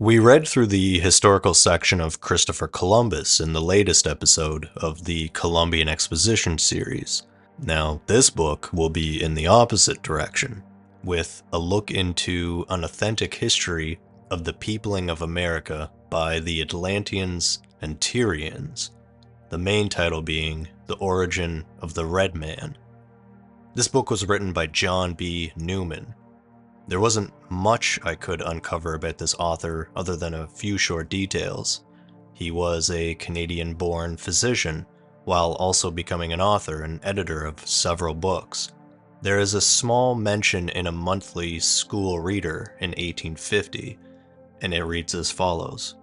We read through the historical section of Christopher Columbus in the latest episode of the Columbian Exposition series. Now, this book will be in the opposite direction, with a look into an authentic history of the peopling of America by the Atlantians and Tyrians, the main title being The Origin of the Red Man. This book was written by John B. Newman. There wasn't much I could uncover about this author other than a few short details. He was a Canadian-born physician, while also becoming an author and editor of several books. There is a small mention in a monthly school reader in 1850, and it reads as follows.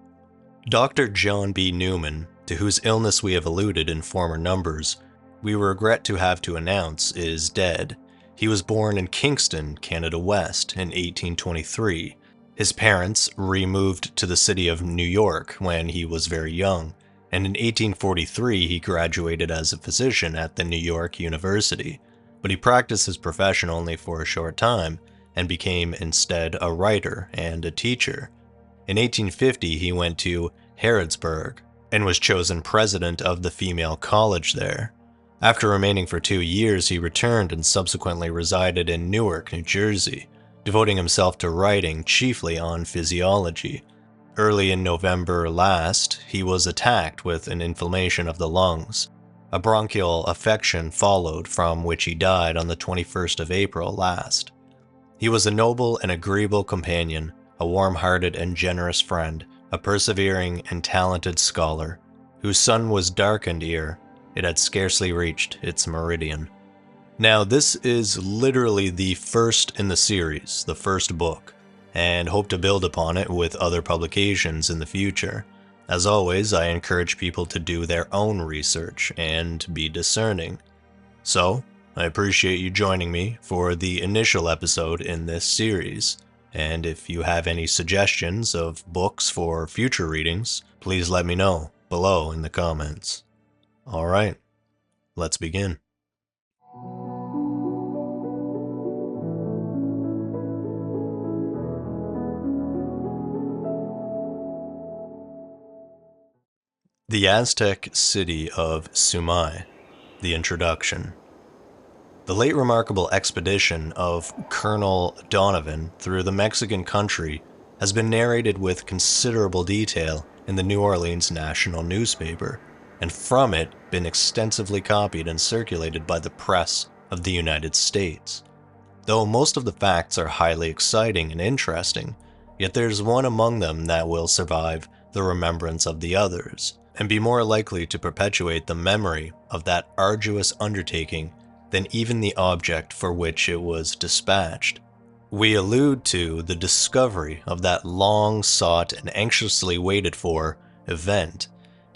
Dr. John B. Newman, to whose illness we have alluded in former numbers, we regret to have to announce is dead. He was born in Kingston, Canada West, in 1823. His parents removed to the city of New York when he was very young, and in 1843 he graduated as a physician at the New York University, but he practiced his profession only for a short time and became instead a writer and a teacher. In 1850 he went to Harrodsburg and was chosen president of the female college there. After remaining for 2 years, he returned and subsequently resided in Newark, New Jersey, devoting himself to writing chiefly on physiology. Early in November last, he was attacked with an inflammation of the lungs. A bronchial affection followed, from which he died on the 21st of April last. He was a noble and agreeable companion, a warm-hearted and generous friend, a persevering and talented scholar, whose sun was darkened ere it had scarcely reached its meridian. Now, this is literally the first in the series, the first book, and hope to build upon it with other publications in the future. As always, I encourage people to do their own research and be discerning. So, I appreciate you joining me for the initial episode in this series, and if you have any suggestions of books for future readings, please let me know below in the comments. All right, let's begin. The Aztec city of Sumai. The introduction. The late remarkable expedition of Colonel Donovan through the Mexican country has been narrated with considerable detail in the New Orleans National newspaper, and from it been extensively copied and circulated by the press of the United States. Though most of the facts are highly exciting and interesting, yet there's one among them that will survive the remembrance of the others, and be more likely to perpetuate the memory of that arduous undertaking than even the object for which it was dispatched. We allude to the discovery of that long-sought and anxiously waited-for event,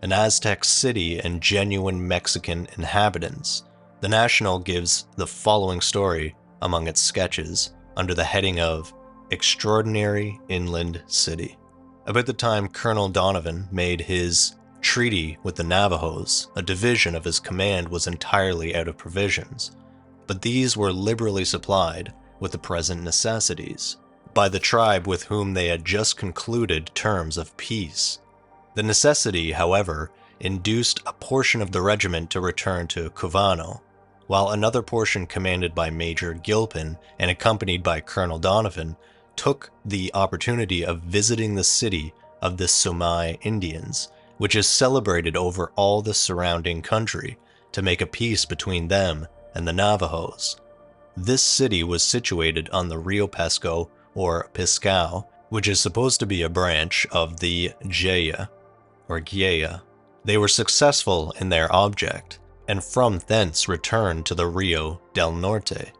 an Aztec city and genuine Mexican inhabitants. The National gives the following story among its sketches under the heading of Extraordinary Inland City. About the time Colonel Donovan made his treaty with the Navajos, a division of his command was entirely out of provisions, but these were liberally supplied with the present necessities by the tribe with whom they had just concluded terms of peace. The necessity, however, induced a portion of the regiment to return to Covano, while another portion commanded by Major Gilpin and accompanied by Colonel Donovan took the opportunity of visiting the city of the Sumai Indians, which is celebrated over all the surrounding country, to make a peace between them and the Navajos. This city was situated on the Rio Pesco, or Piscao, which is supposed to be a branch of the Gaya, or Gaya. They were successful in their object, and from thence returned to the Rio del Norte.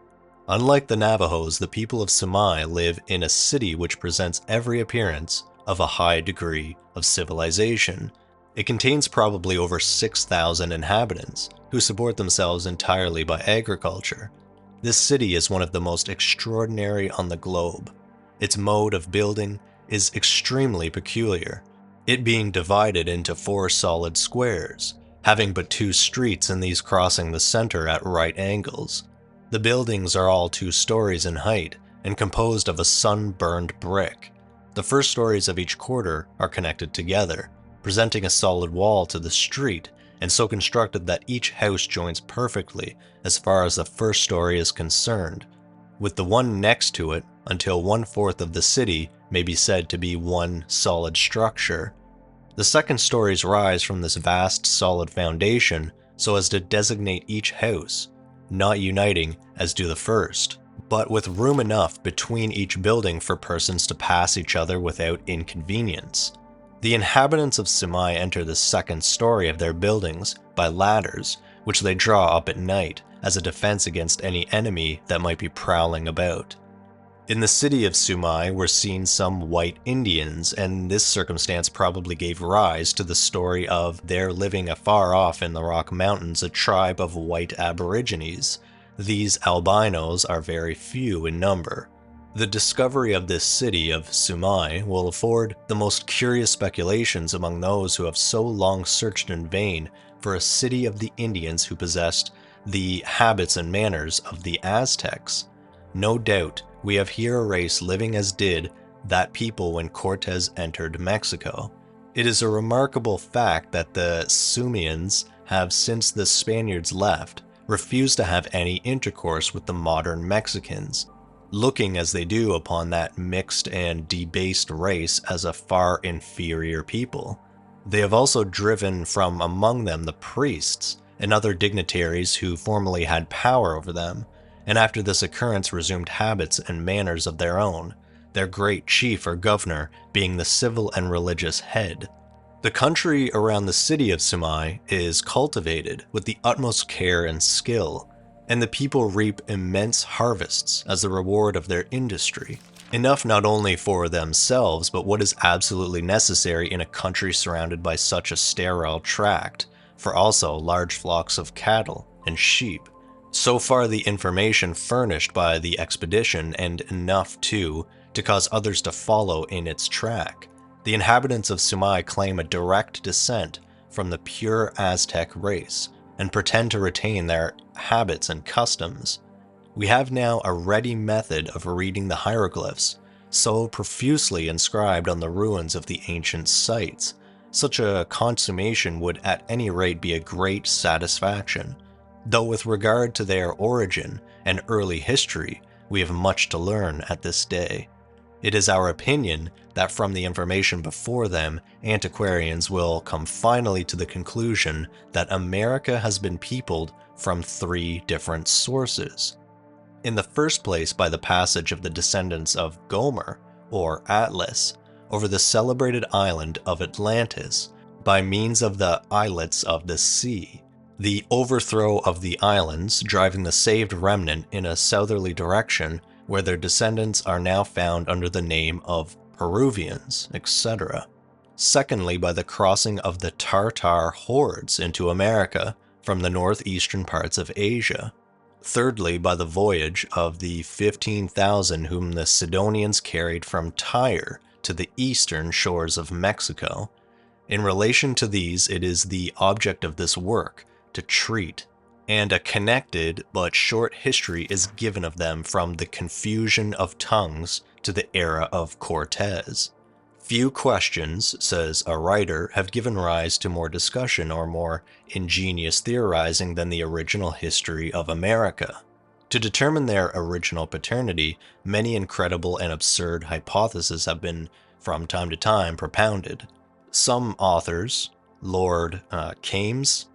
Unlike the Navajos, the people of Sumai live in a city which presents every appearance of a high degree of civilization. It contains probably over 6,000 inhabitants, who support themselves entirely by agriculture. This city is one of the most extraordinary on the globe. Its mode of building is extremely peculiar, it being divided into 4 solid squares, having but 2 streets and these crossing the center at right angles. The buildings are all 2 stories in height and composed of a sun-burned brick. The first stories of each quarter are connected together, presenting a solid wall to the street, and so constructed that each house joins perfectly as far as the first story is concerned, with the one next to it until 1/4 of the city may be said to be one solid structure. The second stories rise from this vast solid foundation so as to designate each house, not uniting as do the first, but with room enough between each building for persons to pass each other without inconvenience. The inhabitants of Sumai enter the second story of their buildings by ladders, which they draw up at night as a defense against any enemy that might be prowling about. In the city of Sumai were seen some white Indians, and this circumstance probably gave rise to the story of there living afar off in the Rock Mountains a tribe of white aborigines. These albinos are very few in number. The discovery of this city of Sumai will afford the most curious speculations among those who have so long searched in vain for a city of the Indians who possessed the habits and manners of the Aztecs. No doubt, we have here a race living as did that people when Cortez entered Mexico. It is a remarkable fact that the Sumians have, since the Spaniards left, refused to have any intercourse with the modern Mexicans, looking as they do upon that mixed and debased race as a far inferior people. They have also driven from among them the priests and other dignitaries who formerly had power over them, and after this occurrence resumed habits and manners of their own, their great chief or governor being the civil and religious head. The country around the city of Sumai is cultivated with the utmost care and skill, and the people reap immense harvests as the reward of their industry, enough not only for themselves but what is absolutely necessary in a country surrounded by such a sterile tract, for also large flocks of cattle and sheep. So far the information furnished by the expedition, and enough too to cause others to follow in its track. The inhabitants of Sumai claim a direct descent from the pure Aztec race, and pretend to retain their habits and customs. We have now a ready method of reading the hieroglyphs, so profusely inscribed on the ruins of the ancient sites. Such a consummation would at any rate be a great satisfaction, though with regard to their origin and early history, we have much to learn at this day. It is our opinion that from the information before them, antiquarians will come finally to the conclusion that America has been peopled from 3 different sources. In the first place by the passage of the descendants of Gomer, or Atlas, over the celebrated island of Atlantis, by means of the islets of the sea. The overthrow of the islands driving the saved remnant in a southerly direction, where their descendants are now found under the name of Peruvians, etc. Secondly, by the crossing of the Tartar hordes into America from the northeastern parts of Asia. Thirdly, by the voyage of the 15,000 whom the Sidonians carried from Tyre to the eastern shores of Mexico. In relation to these, it is the object of this work to treat, and a connected but short history is given of them from the confusion of tongues to the era of Cortez. Few questions, says a writer, have given rise to more discussion or more ingenious theorizing than the original history of America. To determine their original paternity, many incredible and absurd hypotheses have been from time to time propounded. Some authors, Lord Kames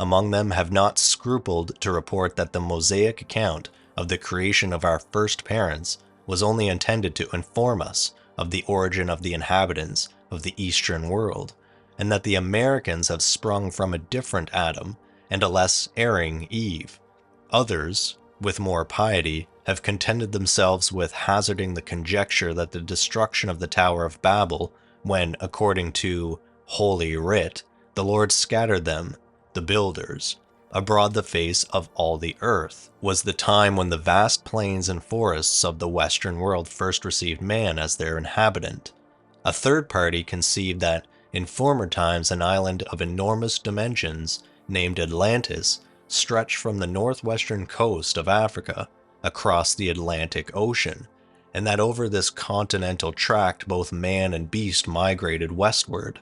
among them, have not scrupled to report that the Mosaic account of the creation of our first parents was only intended to inform us of the origin of the inhabitants of the Eastern world, and that the Americans have sprung from a different Adam and a less erring Eve. Others, with more piety, have contented themselves with hazarding the conjecture that the destruction of the Tower of Babel, when, according to Holy Writ, the Lord scattered them, the builders, abroad the face of all the earth, was the time when the vast plains and forests of the Western world first received man as their inhabitant. A third party conceived that in former times an island of enormous dimensions, named Atlantis, stretched from the northwestern coast of Africa across the Atlantic Ocean, and that over this continental tract both man and beast migrated westward.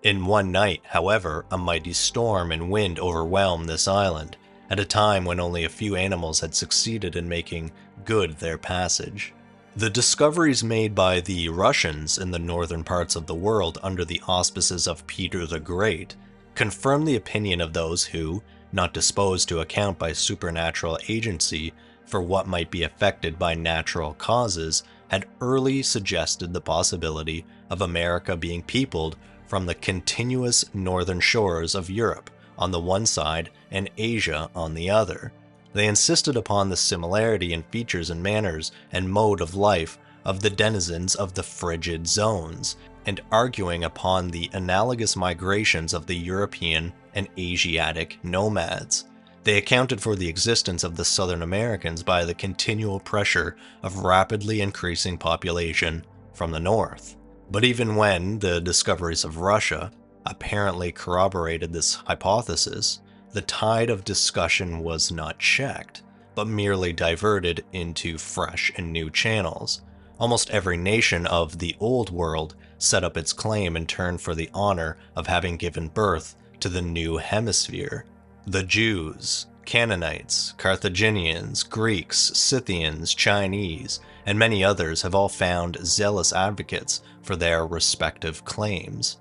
In one night, however, a mighty storm and wind overwhelmed this island, at a time when only a few animals had succeeded in making good their passage. The discoveries made by the Russians in the northern parts of the world under the auspices of Peter the Great confirm the opinion of those who, not disposed to account by supernatural agency for what might be affected by natural causes, had early suggested the possibility of America being peopled from the continuous northern shores of Europe on the one side and Asia on the other. They insisted upon the similarity in features and manners and mode of life of the denizens of the frigid zones, and arguing upon the analogous migrations of the European and Asiatic nomads. They accounted for the existence of the Southern Americans by the continual pressure of rapidly increasing population from the north. But even when the discoveries of Russia apparently corroborated this hypothesis, the tide of discussion was not checked, but merely diverted into fresh and new channels. Almost every nation of the Old World set up its claim in turn for the honor of having given birth to the new hemisphere. The Jews, Canaanites, Carthaginians, Greeks, Scythians, Chinese, and many others have all found zealous advocates for their respective claims.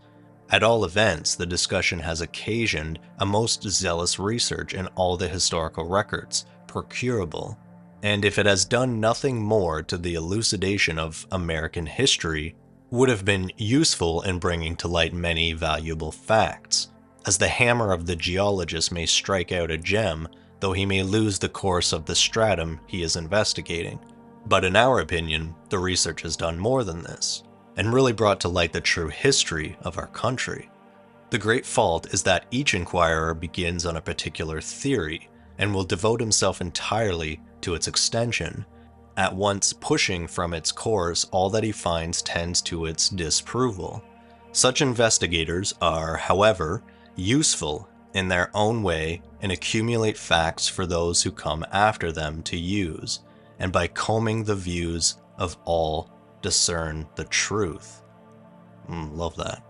At all events, the discussion has occasioned a most zealous research in all the historical records procurable, and if it has done nothing more to the elucidation of American history, would have been useful in bringing to light many valuable facts, as the hammer of the geologist may strike out a gem, though he may lose the course of the stratum he is investigating. But in our opinion, the research has done more than this, and really brought to light the true history of our country. The great fault is that each inquirer begins on a particular theory, and will devote himself entirely to its extension. At once pushing from its course, all that he finds tends to its disapproval. Such investigators are, however, useful in their own way and accumulate facts for those who come after them to use, and by combing the views of all discern the truth. Love that.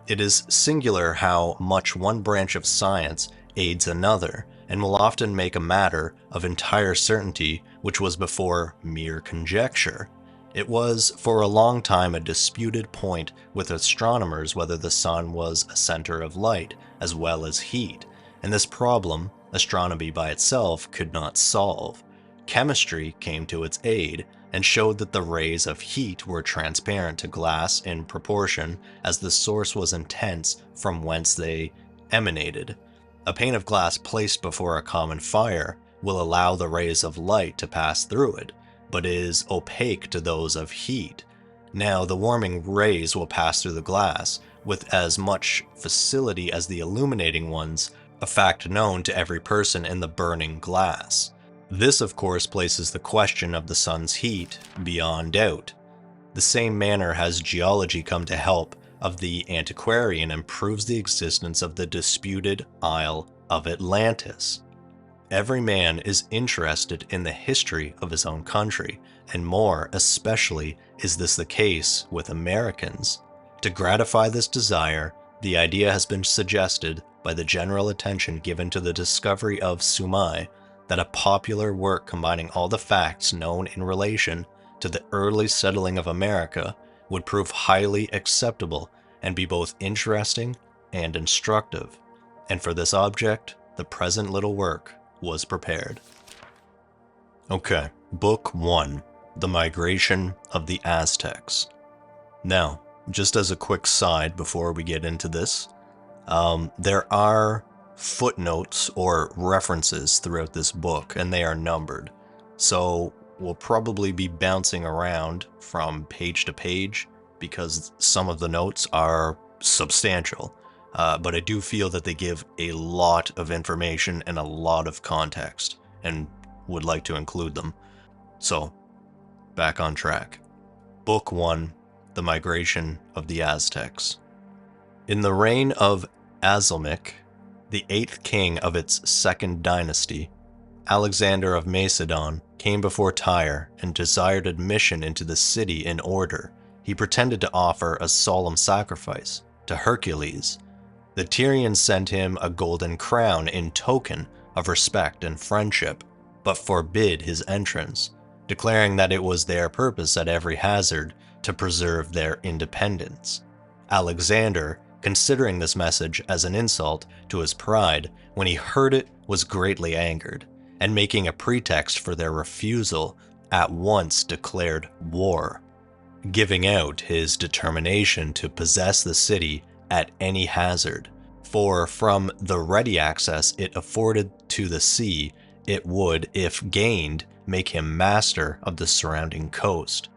It is singular how much one branch of science aids another, and will often make a matter of entire certainty which was before mere conjecture. It was for a long time a disputed point with astronomers whether the sun was a center of light as well as heat, and this problem astronomy by itself could not solve. Chemistry came to its aid and showed that the rays of heat were transparent to glass in proportion as the source was intense from whence they emanated. A pane of glass placed before a common fire will allow the rays of light to pass through it, but is opaque to those of heat. Now, the warming rays will pass through the glass with as much facility as the illuminating ones, a fact known to every person in the burning glass. This, of course, places the question of the sun's heat beyond doubt. The same manner has geology come to help of the antiquarian and proves the existence of the disputed Isle of Atlantis. Every man is interested in the history of his own country, and more especially is this the case with Americans. To gratify this desire, the idea has been suggested by the general attention given to the discovery of Sumai that a popular work combining all the facts known in relation to the early settling of America would prove highly acceptable and be both interesting and instructive. And for this object, the present little work was prepared. Okay, Book 1, The Migration of the Aztecs. Now, just as a quick side before we get into this, there are footnotes or references throughout this book, and they are numbered. So we'll probably be bouncing around from page to page because some of the notes are substantial. But I do feel that they give a lot of information and a lot of context, and would like to include them. So, back on track. Book 1, The Migration of the Aztecs. In the reign of Azalmic, the 8th king of its second dynasty, Alexander of Macedon came before Tyre and desired admission into the city in order. He pretended to offer a solemn sacrifice to Hercules. The Tyrians sent him a golden crown in token of respect and friendship, but forbid his entrance, declaring that it was their purpose at every hazard to preserve their independence. Alexander, considering this message as an insult to his pride, when he heard it, was greatly angered, and making a pretext for their refusal, at once declared war, giving out his determination to possess the city at any hazard, for from the ready access it afforded to the sea, it would, if gained, make him master of the surrounding coast.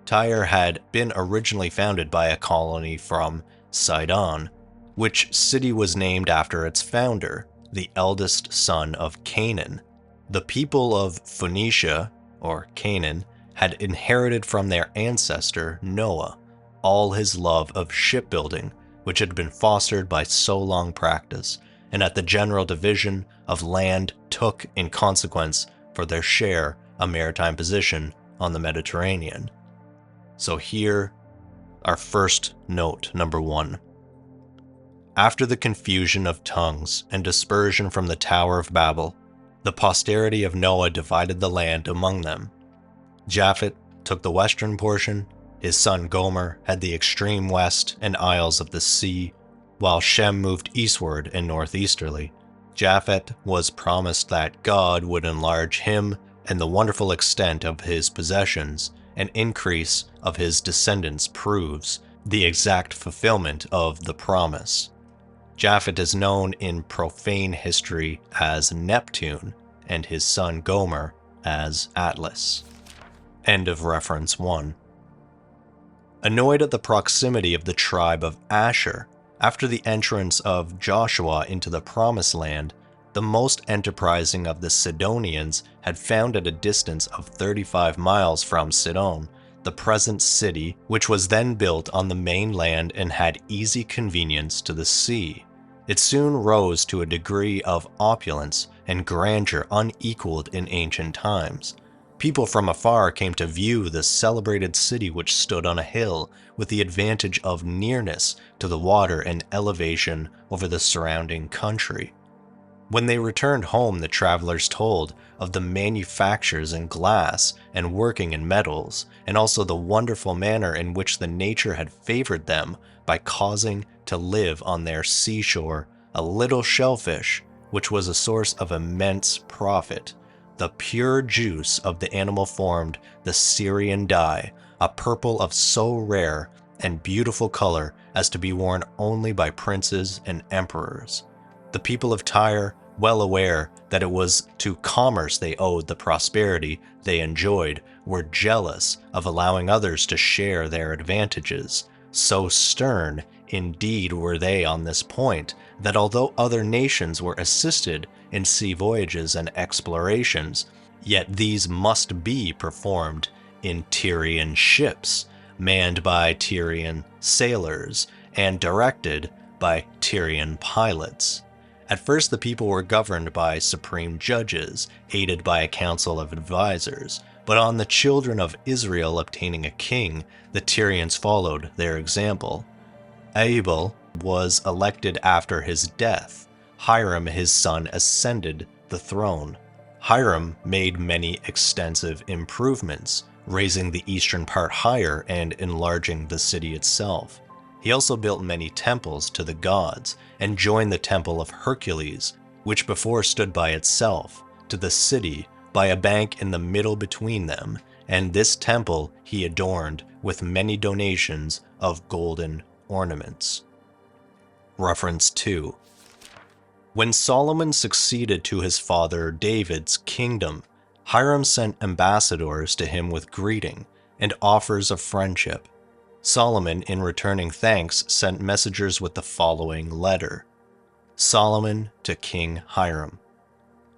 Tyre had been originally founded by a colony from Sidon, which city was named after its founder, the eldest son of Canaan. The people of Phoenicia, or Canaan, had inherited from their ancestor Noah all his love of shipbuilding, which had been fostered by so long practice, and at the general division of land took, in consequence, for their share a maritime position on the Mediterranean. So here, our first note, number 1. After the confusion of tongues and dispersion from the Tower of Babel, the posterity of Noah divided the land among them. Japhet took the western portion, his son Gomer had the extreme west and isles of the sea, while Shem moved eastward and northeasterly. Japhet was promised that God would enlarge him and the wonderful extent of his possessions and increase of his descendants proves the exact fulfillment of the promise. Japhet is known in profane history as Neptune, and his son Gomer as Atlas. End of reference 1. Annoyed at the proximity of the tribe of Asher, after the entrance of Joshua into the Promised Land, the most enterprising of the Sidonians had found at a distance of 35 miles from Sidon, the present city, which was then built on the mainland and had easy convenience to the sea. It soon rose to a degree of opulence and grandeur unequaled in ancient times. People from afar came to view this celebrated city, which stood on a hill, with the advantage of nearness to the water and elevation over the surrounding country. When they returned home, the travelers told of the manufactures in glass and working in metals, and also the wonderful manner in which the nature had favored them by causing to live on their seashore a little shellfish, which was a source of immense profit. The pure juice of the animal formed the Syrian dye, a purple of so rare and beautiful color as to be worn only by princes and emperors. The people of Tyre, well aware that it was to commerce they owed the prosperity they enjoyed, were jealous of allowing others to share their advantages. So stern, indeed, were they on this point, that although other nations were assisted in sea voyages and explorations, yet these must be performed in Tyrian ships, manned by Tyrian sailors, and directed by Tyrian pilots. At first, the people were governed by supreme judges, aided by a council of advisors, but on the children of Israel obtaining a king, the Tyrians followed their example. Abel was elected after his death. Hiram, his son, ascended the throne. Hiram made many extensive improvements, raising the eastern part higher and enlarging the city itself. He also built many temples to the gods and joined the temple of Hercules, which before stood by itself, to the city by a bank in the middle between them, and this temple he adorned with many donations of golden ornaments. Reference 2. When Solomon succeeded to his father David's kingdom, Hiram sent ambassadors to him with greeting and offers of friendship. Solomon, in returning thanks, sent messengers with the following letter. Solomon to King Hiram.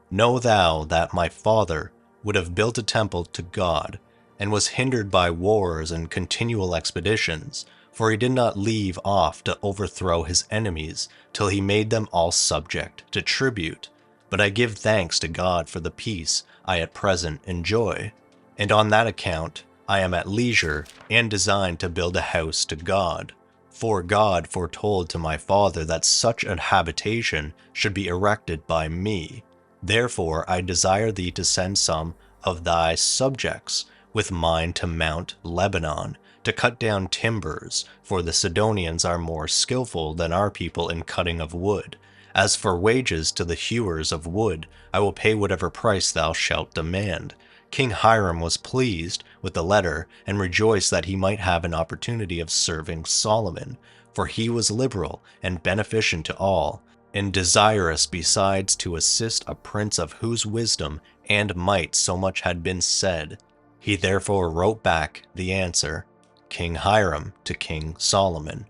Know thou that my father would have built a temple to God, and was hindered by wars and continual expeditions, for he did not leave off to overthrow his enemies till he made them all subject to tribute. but I give thanks to God for the peace I at present enjoy, and on that account I am at leisure and designed to build a house to God. For God foretold to my father that such an habitation should be erected by me. Therefore I desire thee to send some of thy subjects with mine to Mount Lebanon, to cut down timbers, for the Sidonians are more skillful than our people in cutting of wood. As for wages to the hewers of wood, I will pay whatever price thou shalt demand. King Hiram was pleased with the letter and rejoiced that he might have an opportunity of serving Solomon, for he was liberal and beneficent to all, and desirous besides to assist a prince of whose wisdom and might so much had been said. He therefore wrote back the answer, King Hiram to King Solomon.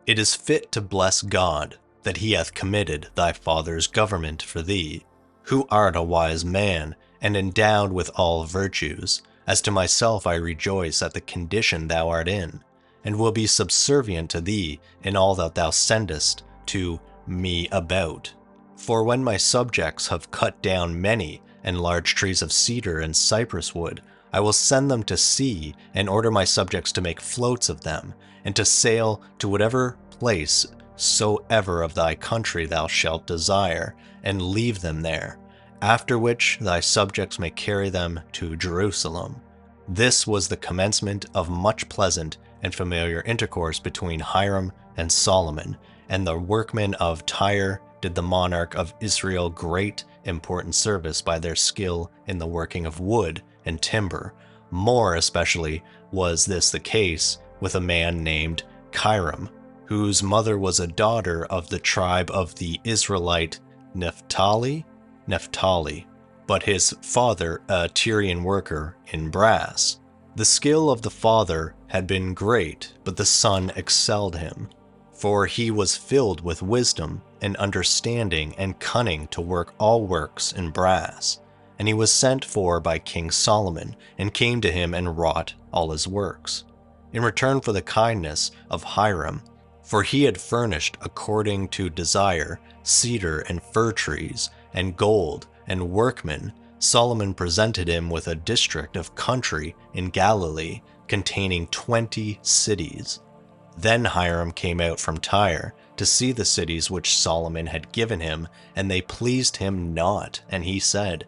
It is fit to bless God that he hath committed thy father's government for thee, who art a wise man, and endowed with all virtues. As to myself I rejoice at the condition thou art in, and will be subservient to thee in all that thou sendest to me about. For when my subjects have cut down many and large trees of cedar and cypress wood, I will send them to sea, and order my subjects to make floats of them, and to sail to whatever place soever of thy country thou shalt desire, and leave them there, after which thy subjects may carry them to Jerusalem. This was the commencement of much pleasant and familiar intercourse between Hiram and Solomon, and the workmen of Tyre did the monarch of Israel great important service by their skill in the working of wood and timber. More especially was this the case with a man named Hiram, whose mother was a daughter of the tribe of the Israelite Naphtali, but his father a Tyrian worker in brass. The skill of the father had been great, but the son excelled him, for he was filled with wisdom and understanding and cunning to work all works in brass. And he was sent for by King Solomon, and came to him and wrought all his works. In return for the kindness of Hiram, for he had furnished according to desire cedar and fir trees, and gold, and workmen, Solomon presented him with a district of country in Galilee, containing 20 cities. Then Hiram came out from Tyre to see the cities which Solomon had given him, and they pleased him not. And he said,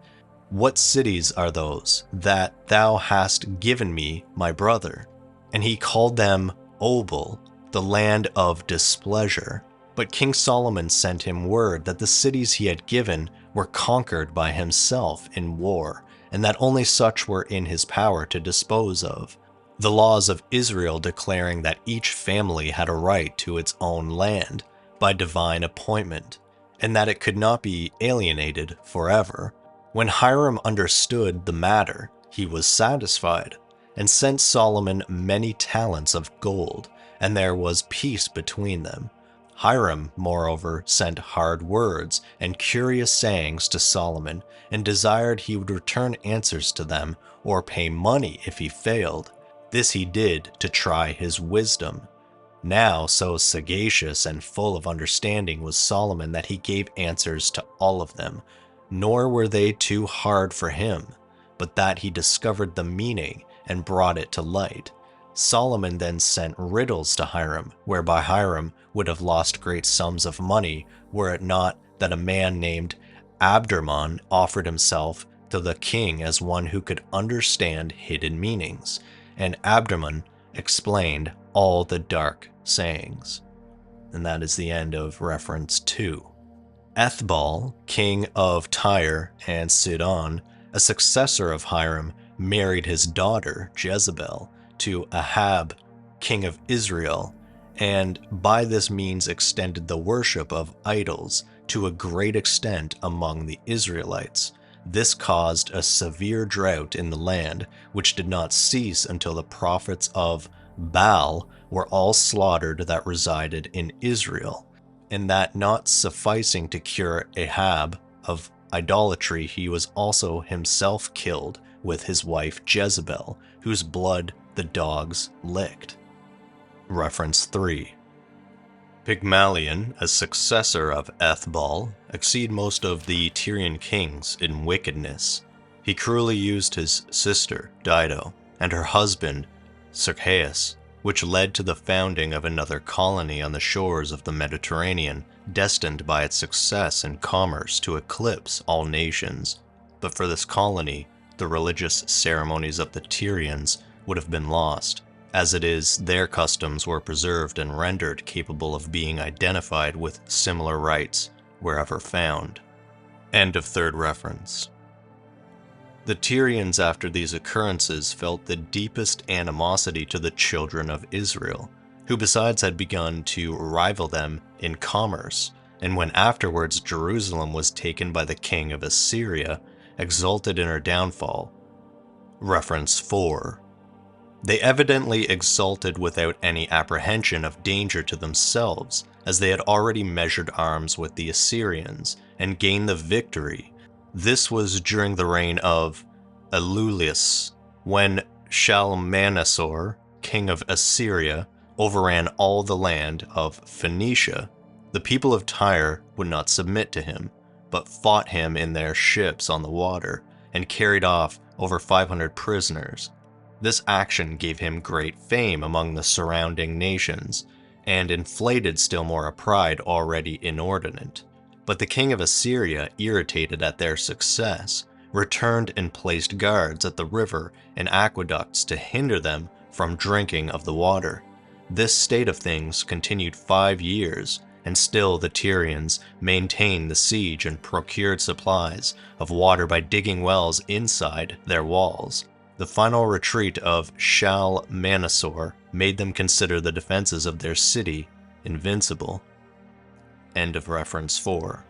What cities are those that thou hast given me, my brother? And he called them Obal, the land of displeasure. But King Solomon sent him word that the cities he had given were conquered by himself in war, and that only such were in his power to dispose of. The laws of Israel declaring that each family had a right to its own land by divine appointment, and that it could not be alienated forever. When Hiram understood the matter, he was satisfied, and sent Solomon many talents of gold, and there was peace between them. Hiram, moreover, sent hard words and curious sayings to Solomon, and desired he would return answers to them, or pay money if he failed. This he did to try his wisdom. Now so sagacious and full of understanding was Solomon that he gave answers to all of them, nor were they too hard for him, but that he discovered the meaning and brought it to light. Solomon then sent riddles to Hiram, whereby Hiram would have lost great sums of money, were it not that a man named Abderman offered himself to the king as one who could understand hidden meanings, and Abderman explained all the dark sayings. And that is the end of reference 2. Ethbal, king of Tyre and Sidon, a successor of Hiram, married his daughter Jezebel to Ahab, king of Israel, and by this means extended the worship of idols to a great extent among the Israelites. This caused a severe drought in the land, which did not cease until the prophets of Baal were all slaughtered that resided in Israel, and that not sufficing to cure Ahab of idolatry, he was also himself killed with his wife Jezebel, whose blood the dogs licked. Reference 3. Pygmalion, a successor of Ethbal, exceeded most of the Tyrian kings in wickedness. He cruelly used his sister, Dido, and her husband, Cercaeus, which led to the founding of another colony on the shores of the Mediterranean, destined by its success in commerce to eclipse all nations. But for this colony, the religious ceremonies of the Tyrians would have been lost. As it is, their customs were preserved and rendered capable of being identified with similar rites wherever found. End of third reference. The Tyrians after these occurrences felt the deepest animosity to the children of Israel, who besides had begun to rival them in commerce, and when afterwards Jerusalem was taken by the king of Assyria, exulted in her downfall. Reference 4. They evidently exulted without any apprehension of danger to themselves, as they had already measured arms with the Assyrians and gained the victory. This was during the reign of Elulaeus, when Shalmaneser, king of Assyria, overran all the land of Phoenicia. The people of Tyre would not submit to him, but fought him in their ships on the water, and carried off over 500 prisoners. This action gave him great fame among the surrounding nations, and inflated still more a pride already inordinate. But the king of Assyria, irritated at their success, returned and placed guards at the river and aqueducts to hinder them from drinking of the water. This state of things continued 5 years, and still the Tyrians maintained the siege and procured supplies of water by digging wells inside their walls. The final retreat of Shalmaneser made them consider the defenses of their city invincible. End of reference 4.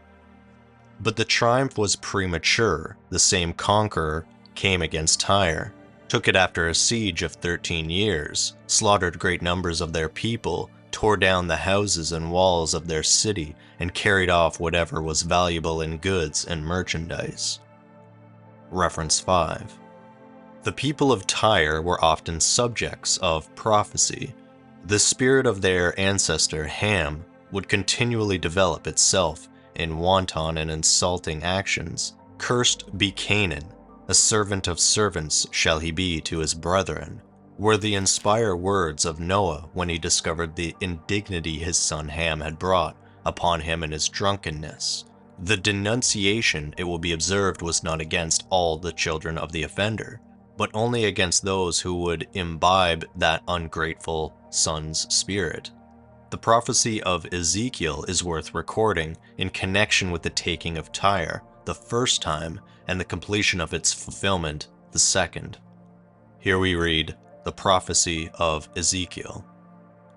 But the triumph was premature. The same conqueror came against Tyre, took it after a siege of 13 years, slaughtered great numbers of their people, tore down the houses and walls of their city, and carried off whatever was valuable in goods and merchandise. Reference 5. The people of Tyre were often subjects of prophecy. The spirit of their ancestor Ham would continually develop itself in wanton and insulting actions. Cursed be Canaan, a servant of servants shall he be to his brethren, were the inspired words of Noah when he discovered the indignity his son Ham had brought upon him in his drunkenness. The denunciation, it will be observed, was not against all the children of the offender, but only against those who would imbibe that ungrateful son's spirit. The prophecy of Ezekiel is worth recording in connection with the taking of Tyre the first time and the completion of its fulfillment the second. Here we read the prophecy of Ezekiel.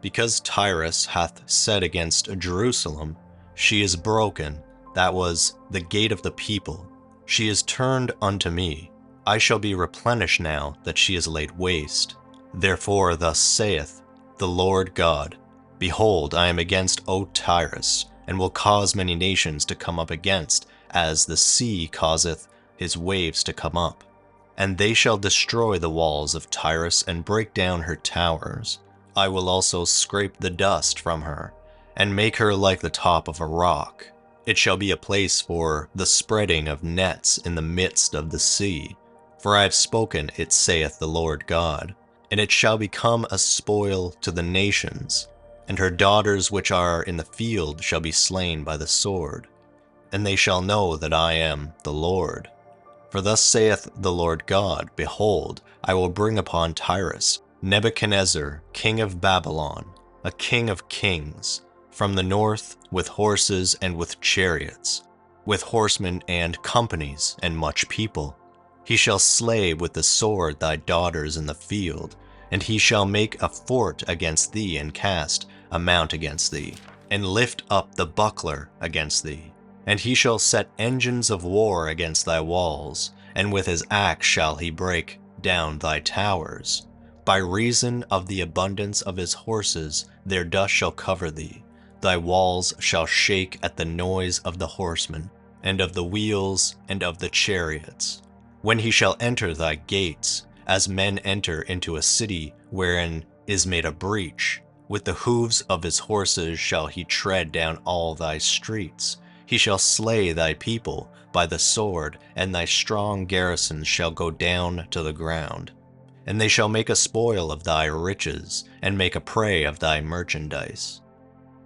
Because Tyrus hath said against Jerusalem, she is broken, that was the gate of the people. She is turned unto me. I shall be replenished now that she is laid waste. Therefore thus saith the Lord God, Behold, I am against O Tyrus, and will cause many nations to come up against, as the sea causeth his waves to come up. And they shall destroy the walls of Tyrus and break down her towers. I will also scrape the dust from her, and make her like the top of a rock. It shall be a place for the spreading of nets in the midst of the sea. For I have spoken, it saith the Lord God. And it shall become a spoil to the nations, and her daughters which are in the field shall be slain by the sword. And they shall know that I am the Lord. For thus saith the Lord God, Behold, I will bring upon Tyrus Nebuchadnezzar, king of Babylon, a king of kings, from the north, with horses and with chariots, with horsemen and companies and much people. He shall slay with the sword thy daughters in the field, and he shall make a fort against thee, and cast a mount against thee, and lift up the buckler against thee. And he shall set engines of war against thy walls, and with his axe shall he break down thy towers. By reason of the abundance of his horses their dust shall cover thee. Thy walls shall shake at the noise of the horsemen, and of the wheels, and of the chariots. When he shall enter thy gates, as men enter into a city wherein is made a breach, With the hooves of his horses shall he tread down all thy streets. He shall slay thy people by the sword, and thy strong garrisons shall go down to the ground. And they shall make a spoil of thy riches, and make a prey of thy merchandise.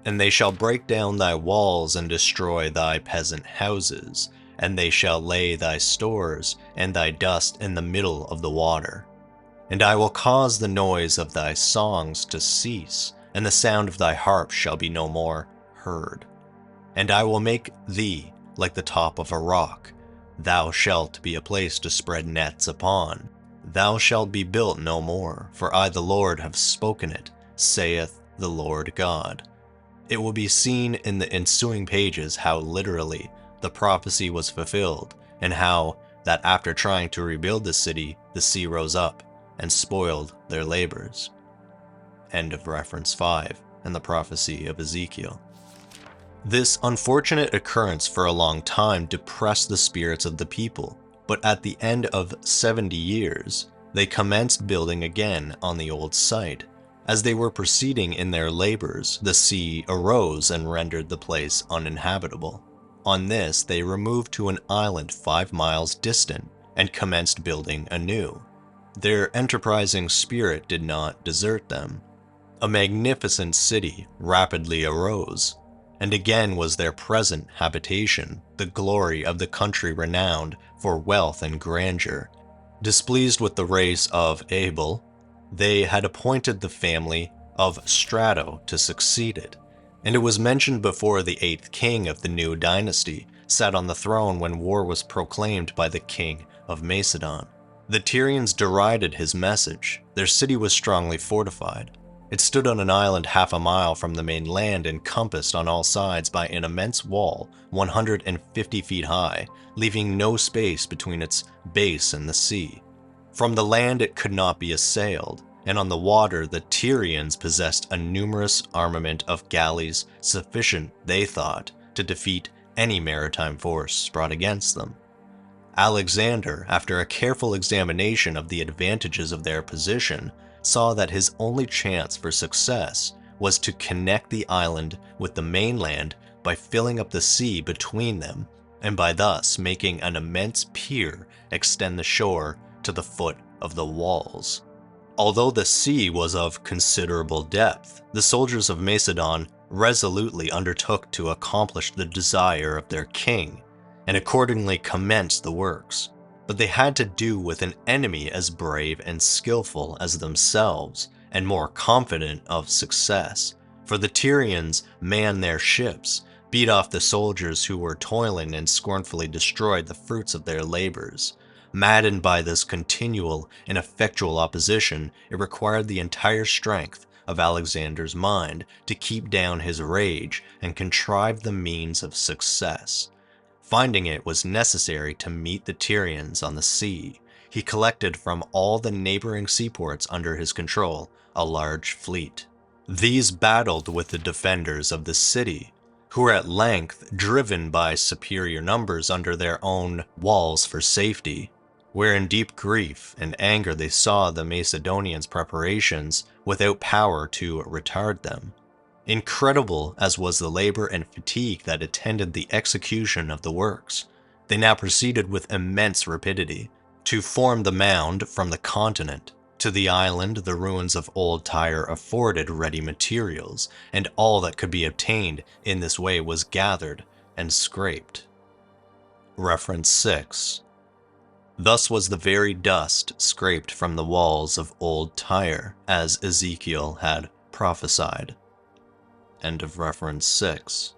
And they shall break down thy walls and destroy thy peasant houses, and they shall lay thy stores and thy dust in the middle of the water. And I will cause the noise of thy songs to cease, and the sound of thy harp shall be no more heard. And I will make thee like the top of a rock. Thou shalt be a place to spread nets upon. Thou shalt be built no more, for I the Lord have spoken it, saith the Lord God. It will be seen in the ensuing pages how literally the prophecy was fulfilled, and how that after trying to rebuild the city, the sea rose up and spoiled their labors. End of reference 5 and the prophecy of Ezekiel. This unfortunate occurrence for a long time depressed the spirits of the people, but at the end of 70 years, they commenced building again on the old site. As they were proceeding in their labors, the sea arose and rendered the place uninhabitable. On this, they removed to an island 5 miles distant and commenced building anew. Their enterprising spirit did not desert them. A magnificent city rapidly arose, and again was their present habitation, the glory of the country renowned for wealth and grandeur. Displeased with the race of Abel, they had appointed the family of Strato to succeed it, and it was mentioned before the 8th king of the new dynasty sat on the throne when war was proclaimed by the king of Macedon. The Tyrians derided his message. Their city was strongly fortified. It stood on an island half a mile from the main land, encompassed on all sides by an immense wall 150 feet high, leaving no space between its base and the sea. From the land it could not be assailed, and on the water the Tyrians possessed a numerous armament of galleys sufficient, they thought, to defeat any maritime force brought against them. Alexander, after a careful examination of the advantages of their position, saw that his only chance for success was to connect the island with the mainland by filling up the sea between them, and by thus making an immense pier extend the shore to the foot of the walls. Although the sea was of considerable depth, the soldiers of Macedon resolutely undertook to accomplish the desire of their king, and accordingly commenced the works. But they had to do with an enemy as brave and skillful as themselves, and more confident of success. For the Tyrians manned their ships, beat off the soldiers who were toiling, and scornfully destroyed the fruits of their labors. Maddened by this continual and effectual opposition, it required the entire strength of Alexander's mind to keep down his rage and contrive the means of success. Finding it was necessary to meet the Tyrians on the sea, he collected from all the neighboring seaports under his control a large fleet. These battled with the defenders of the city, who were at length driven by superior numbers under their own walls for safety, where in deep grief and anger they saw the Macedonians' preparations without power to retard them. Incredible as was the labor and fatigue that attended the execution of the works, they now proceeded with immense rapidity to form the mound from the continent. To the island, the ruins of old Tyre afforded ready materials, and all that could be obtained in this way was gathered and scraped. Reference 6. Thus was the very dust scraped from the walls of old Tyre, as Ezekiel had prophesied. End of reference 6.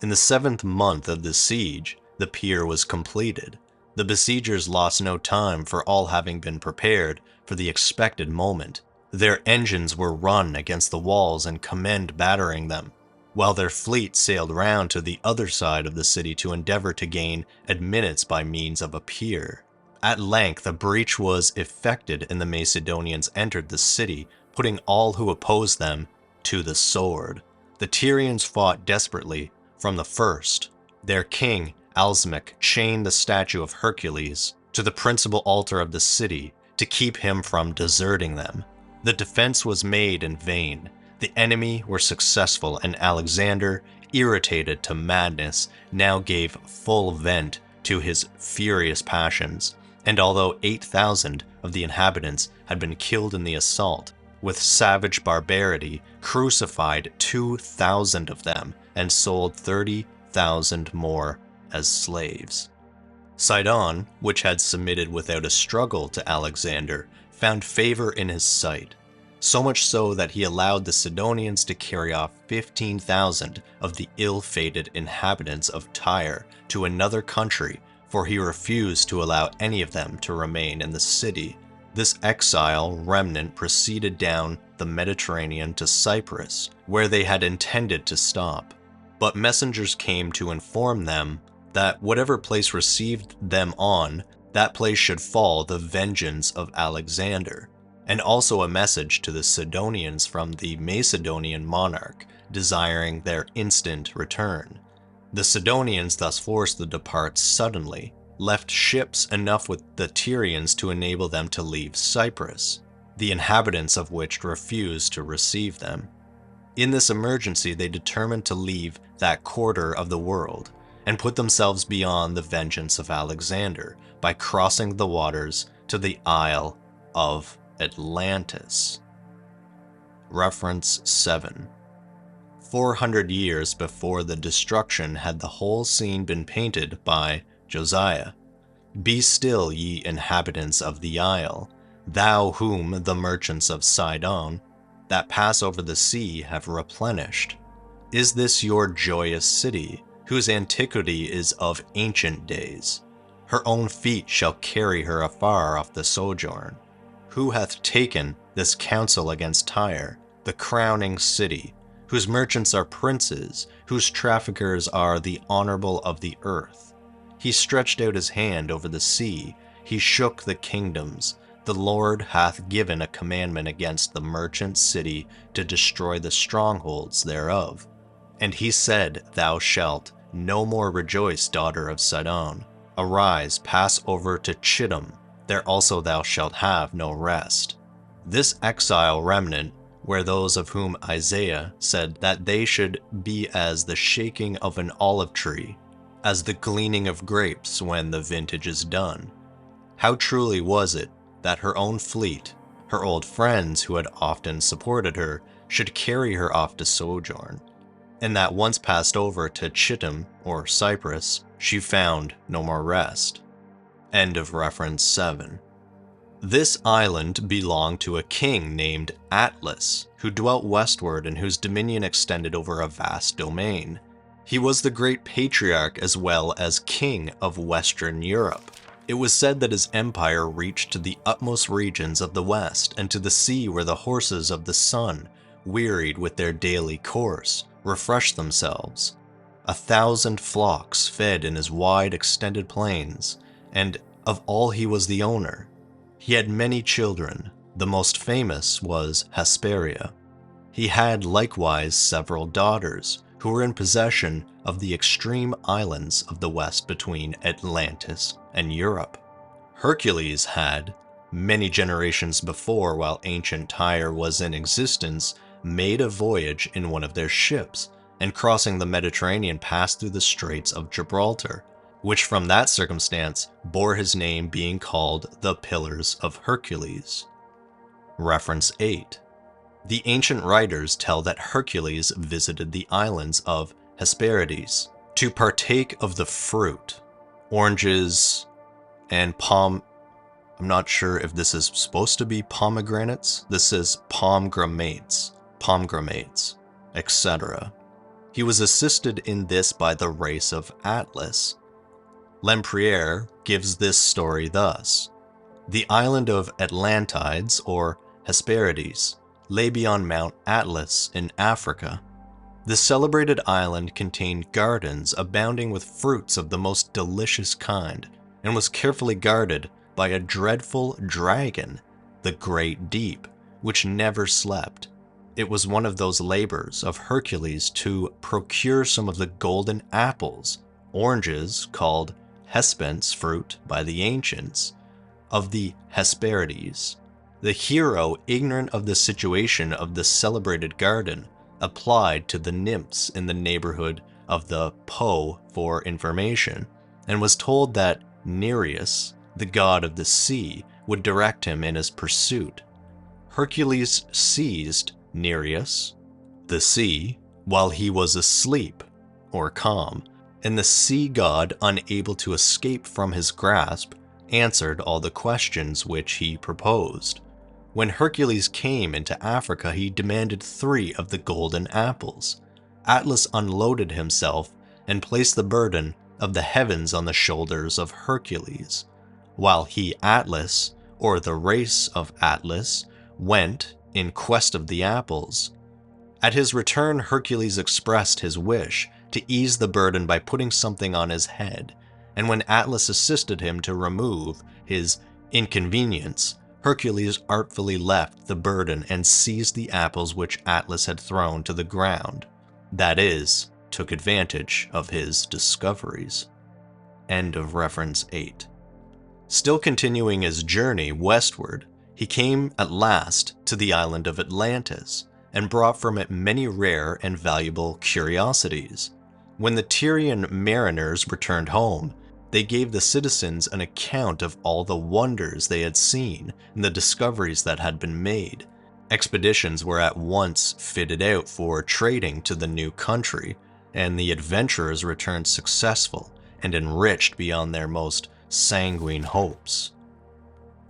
In the 7th month of the siege, the pier was completed. The besiegers lost no time, for all having been prepared for the expected moment. Their engines were run against the walls and commenced battering them, while their fleet sailed round to the other side of the city to endeavor to gain admittance by means of a pier. At length a breach was effected, and the Macedonians entered the city, putting all who opposed them to the sword. The Tyrians fought desperately from the first. Their king, Alzmec, chained the statue of Hercules to the principal altar of the city to keep him from deserting them. The defense was made in vain. The enemy were successful, and Alexander, irritated to madness, now gave full vent to his furious passions, and although 8,000 of the inhabitants had been killed in the assault, with savage barbarity crucified 2,000 of them and sold 30,000 more as slaves. Sidon, which had submitted without a struggle to Alexander, found favor in his sight, so much so that he allowed the Sidonians to carry off 15,000 of the ill-fated inhabitants of Tyre to another country, for he refused to allow any of them to remain in the city. This exile remnant proceeded down the Mediterranean to Cyprus, where they had intended to stop. But messengers came to inform them that whatever place received them on, that place should fall the vengeance of Alexander, and also a message to the Sidonians from the Macedonian monarch, desiring their instant return. The Sidonians thus forced to depart suddenly, left ships enough with the Tyrians to enable them to leave Cyprus, the inhabitants of which refused to receive them. In this emergency, they determined to leave that quarter of the world and put themselves beyond the vengeance of Alexander by crossing the waters to the Isle of Atlantis. Reference 7. 400 years before the destruction had the whole scene been painted by Josiah. Be still, ye inhabitants of the isle, thou whom the merchants of Sidon that pass over the sea have replenished. Is this your joyous city, whose antiquity is of ancient days? Her own feet shall carry her afar off the sojourn. Who hath taken this counsel against Tyre, the crowning city, whose merchants are princes, whose traffickers are the honorable of the earth? He stretched out his hand over the sea, he shook the kingdoms. The Lord hath given a commandment against the merchant city to destroy the strongholds thereof. And he said, Thou shalt no more rejoice, daughter of Sidon. Arise, pass over to Chittim, there also thou shalt have no rest. This exile remnant were those of whom Isaiah said that they should be as the shaking of an olive tree, as the gleaning of grapes when the vintage is done. How truly was it that her own fleet, her old friends who had often supported her, should carry her off to sojourn, and that once passed over to Chittim, or Cyprus, she found no more rest. End of reference 7. This island belonged to a king named Atlas, who dwelt westward and whose dominion extended over a vast domain. He was the great patriarch as well as king of Western Europe. It was said that his empire reached to the utmost regions of the west and to the sea where the horses of the sun, wearied with their daily course, refreshed themselves. 1,000 flocks fed in his wide extended plains, and of all he was the owner. He had many children. The most famous was Hesperia. He had likewise several daughters, who were in possession of the extreme islands of the west between Atlantis and Europe. Hercules had, many generations before while ancient Tyre was in existence, made a voyage in one of their ships, and crossing the Mediterranean passed through the Straits of Gibraltar, which from that circumstance bore his name, being called the Pillars of Hercules. Reference 8. The ancient writers tell that Hercules visited the islands of Hesperides to partake of the fruit, oranges, and I'm not sure if this is supposed to be pomegranates. This is pomegranates, etc. He was assisted in this by the race of Atlas. Lempriere gives this story thus. The island of Atlantides, or Hesperides, lay beyond Mount Atlas in Africa. The celebrated island contained gardens abounding with fruits of the most delicious kind, and was carefully guarded by a dreadful dragon, the Great Deep, which never slept. It was one of those labors of Hercules to procure some of the golden apples, oranges called Hespens fruit by the ancients, of the Hesperides. The hero, ignorant of the situation of the celebrated garden, applied to the nymphs in the neighborhood of the Po for information, and was told that Nereus, the god of the sea, would direct him in his pursuit. Hercules seized Nereus, the sea, while he was asleep, or calm, and the sea god, unable to escape from his grasp, answered all the questions which he proposed. When Hercules came into Africa, he demanded 3 of the golden apples. Atlas unloaded himself and placed the burden of the heavens on the shoulders of Hercules, while he, Atlas, or the race of Atlas, went in quest of the apples. At his return, Hercules expressed his wish to ease the burden by putting something on his head, and when Atlas assisted him to remove his inconvenience, Hercules artfully left the burden and seized the apples which Atlas had thrown to the ground. That is, took advantage of his discoveries. End of reference 8. Still continuing his journey westward, he came at last to the island of Atlantis, and brought from it many rare and valuable curiosities. When the Tyrian mariners returned home, they gave the citizens an account of all the wonders they had seen and the discoveries that had been made. Expeditions were at once fitted out for trading to the new country, and the adventurers returned successful and enriched beyond their most sanguine hopes.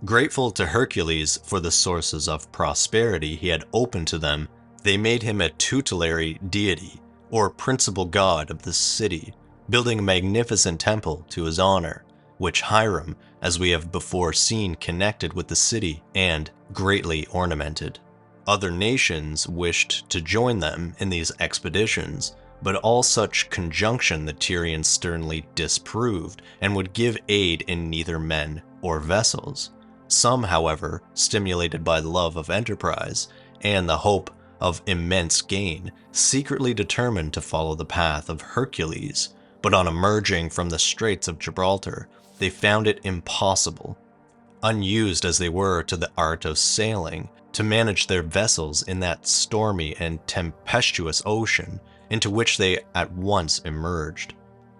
Grateful to Hercules for the sources of prosperity he had opened to them, they made him a tutelary deity, or principal god of the city, building a magnificent temple to his honor, which Hiram, as we have before seen, connected with the city and greatly ornamented. Other nations wished to join them in these expeditions, but all such conjunction the Tyrians sternly disproved and would give aid in neither men or vessels. Some, however, stimulated by love of enterprise and the hope of immense gain, secretly determined to follow the path of Hercules, but on emerging from the Straits of Gibraltar, they found it impossible, unused as they were to the art of sailing, to manage their vessels in that stormy and tempestuous ocean into which they at once emerged.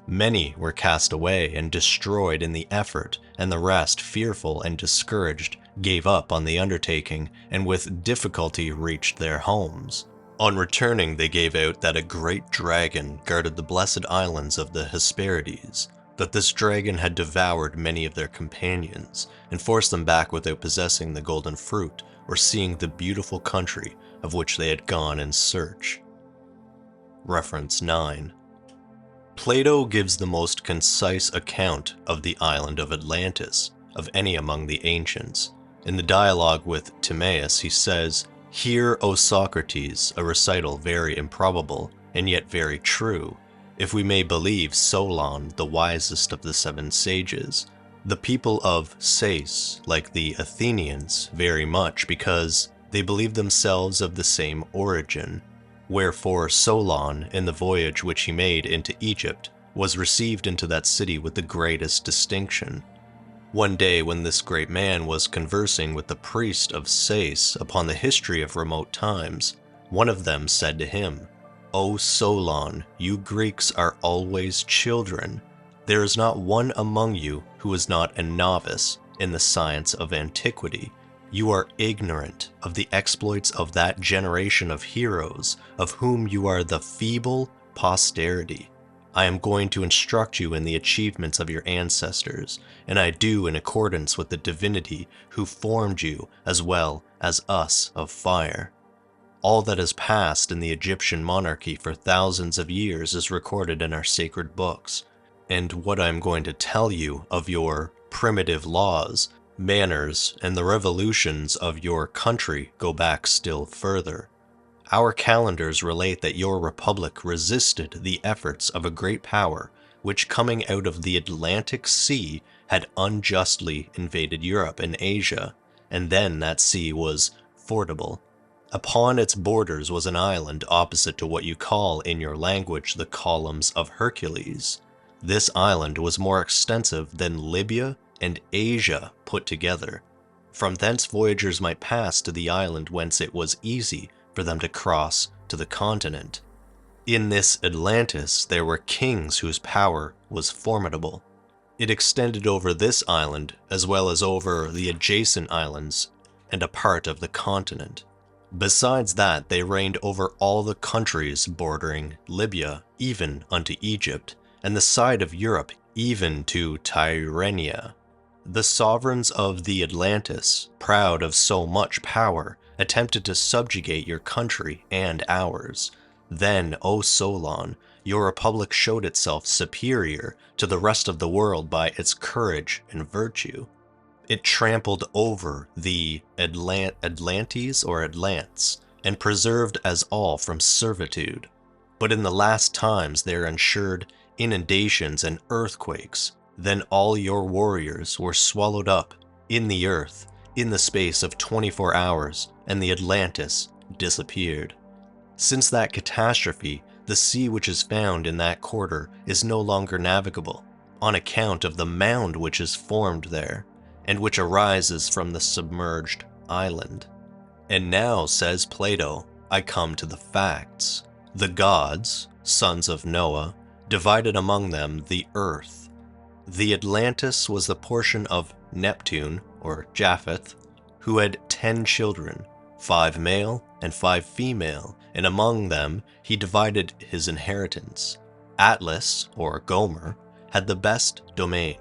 Many were cast away and destroyed in the effort, and the rest, fearful and discouraged, gave up on the undertaking and with difficulty reached their homes. On returning, they gave out that a great dragon guarded the blessed islands of the Hesperides, that this dragon had devoured many of their companions and forced them back without possessing the golden fruit or seeing the beautiful country of which they had gone in search. Reference 9. Plato gives the most concise account of the island of Atlantis of any among the ancients. In the dialogue with Timaeus, he says, "Hear, O Socrates, a recital very improbable, and yet very true, if we may believe Solon, the wisest of the 7 sages. The people of Sais like the Athenians very much, because they believe themselves of the same origin. Wherefore Solon, in the voyage which he made into Egypt, was received into that city with the greatest distinction. One day when this great man was conversing with the priest of Sais upon the history of remote times, one of them said to him, 'O Solon, you Greeks are always children. There is not one among you who is not a novice in the science of antiquity. You are ignorant of the exploits of that generation of heroes, of whom you are the feeble posterity. I am going to instruct you in the achievements of your ancestors, and I do in accordance with the divinity who formed you as well as us of fire. All that has passed in the Egyptian monarchy for thousands of years is recorded in our sacred books, and what I am going to tell you of your primitive laws, manners, and the revolutions of your country go back still further. Our calendars relate that your republic resisted the efforts of a great power which, coming out of the Atlantic Sea, had unjustly invaded Europe and Asia, and then that sea was fordable. Upon its borders was an island opposite to what you call in your language the columns of Hercules. This island was more extensive than Libya and Asia put together. From thence voyagers might pass to the island whence it was easy for them to cross to the continent. In this Atlantis there were kings whose power was formidable. It extended over this island as well as over the adjacent islands and a part of the continent. Besides that, they reigned over all the countries bordering Libya, even unto Egypt, and the side of Europe, even to Tyre. The sovereigns of the Atlantis, proud of so much power, attempted to subjugate your country and ours. Then, O Solon, your republic showed itself superior to the rest of the world by its courage and virtue. It trampled over the Atlantes or Atlants, and preserved us all from servitude. But in the last times there ensured inundations and earthquakes. Then all your warriors were swallowed up in the earth in the space of 24 hours, and the Atlantis disappeared. Since that catastrophe, the sea which is found in that quarter is no longer navigable, on account of the mound which is formed there, and which arises from the submerged island. And now, says Plato, I come to the facts. The gods, sons of Noah, divided among them the earth. The Atlantis was the portion of Neptune, or Japheth, who had 10 children, 5 male and 5 female, and among them he divided his inheritance. Atlas, or Gomer, had the best domain.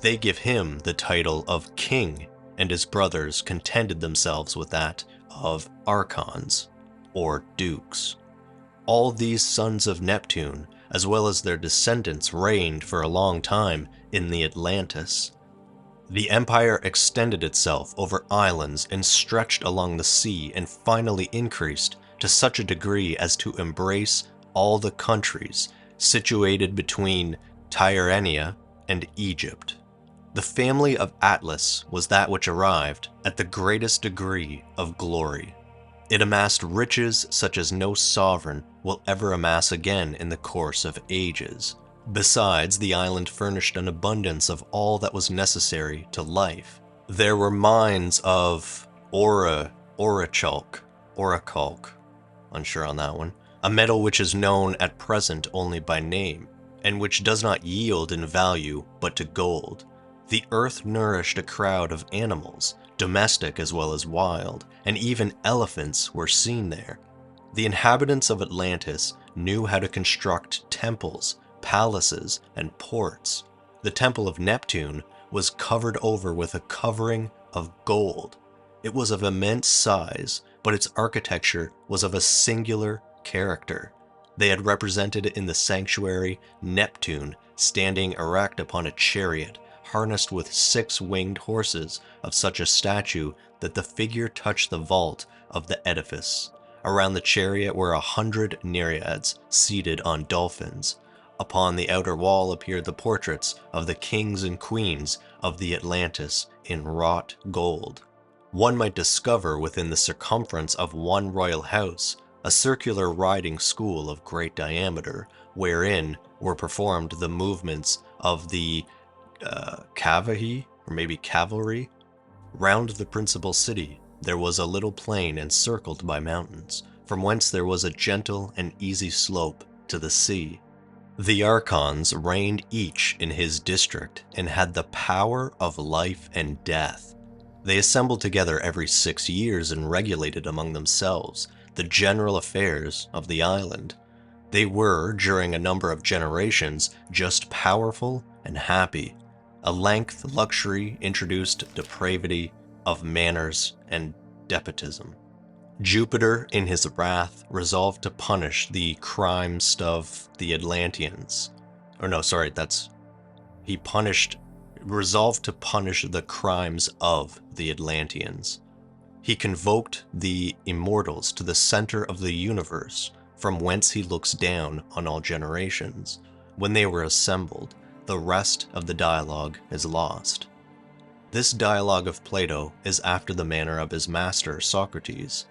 They give him the title of king, and his brothers contented themselves with that of archons, or dukes. All these sons of Neptune, as well as their descendants, reigned for a long time in the Atlantis. The empire extended itself over islands and stretched along the sea and finally increased to such a degree as to embrace all the countries situated between Tyre and Egypt. The family of Atlas was that which arrived at the greatest degree of glory. It amassed riches such as no sovereign will ever amass again in the course of ages. Besides, the island furnished an abundance of all that was necessary to life. There were mines of orichalk, unsure on that one, a metal which is known at present only by name, and which does not yield in value but to gold. The earth nourished a crowd of animals, domestic as well as wild, and even elephants were seen there. The inhabitants of Atlantis knew how to construct temples, palaces, and ports. The temple of Neptune was covered over with a covering of gold. It was of immense size, but its architecture was of a singular character. They had represented in the sanctuary Neptune standing erect upon a chariot, harnessed with 6 winged horses of such a stature that the figure touched the vault of the edifice. Around the chariot were 100 nereids seated on dolphins. Upon the outer wall appeared the portraits of the kings and queens of the Atlantis in wrought gold. One might discover within the circumference of one royal house a circular riding school of great diameter, wherein were performed the movements of the cavalry. Round the principal city there was a little plain encircled by mountains, from whence there was a gentle and easy slope to the sea. The archons reigned each in his district and had the power of life and death. They assembled together every 6 years and regulated among themselves the general affairs of the island. They were, during a number of generations, just powerful and happy. A length luxury introduced depravity of manners and despotism. Jupiter, in his wrath, resolved to punish the crimes of the Atlanteans. Resolved to punish the crimes of the Atlanteans. He convoked the immortals to the center of the universe, from whence he looks down on all generations. When they were assembled, the rest of the dialogue is lost. This dialogue of Plato is after the manner of his master Socrates,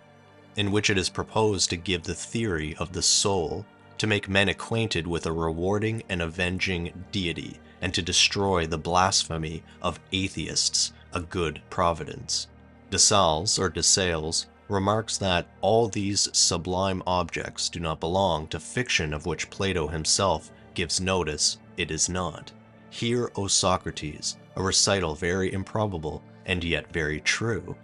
in which it is proposed to give the theory of the soul, to make men acquainted with a rewarding and avenging deity, and to destroy the blasphemy of atheists, a good providence. De Sales remarks that all these sublime objects do not belong to fiction of which Plato himself gives notice it is not. Hear, O Socrates, a recital very improbable and yet very true.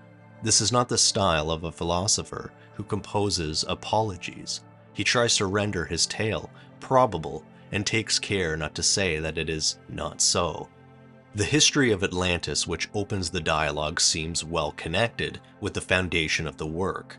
This is not the style of a philosopher who composes apologies. He tries to render his tale probable and takes care not to say that it is not so. The history of Atlantis which opens the dialogue seems well connected with the foundation of the work.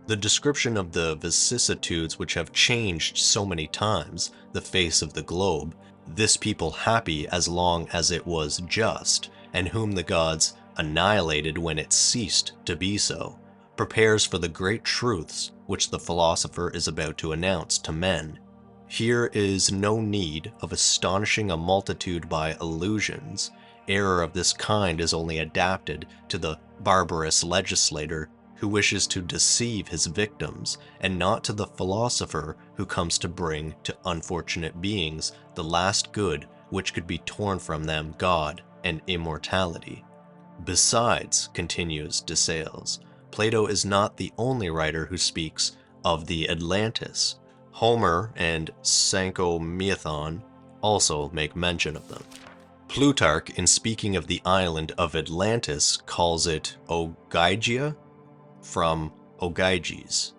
The description of the vicissitudes which have changed so many times the face of the globe, this people happy as long as it was just, and whom the gods annihilated when it ceased to be so, prepares for the great truths which the philosopher is about to announce to men. Here is no need of astonishing a multitude by illusions. Error of this kind is only adapted to the barbarous legislator who wishes to deceive his victims, and not to the philosopher who comes to bring to unfortunate beings the last good which could be torn from them, God and immortality. Besides, continues De Sales, Plato is not the only writer who speaks of the Atlantis. Homer and Sanchomethon also make mention of them. Plutarch, in speaking of the island of Atlantis, calls it Ogygia, from Ogyges.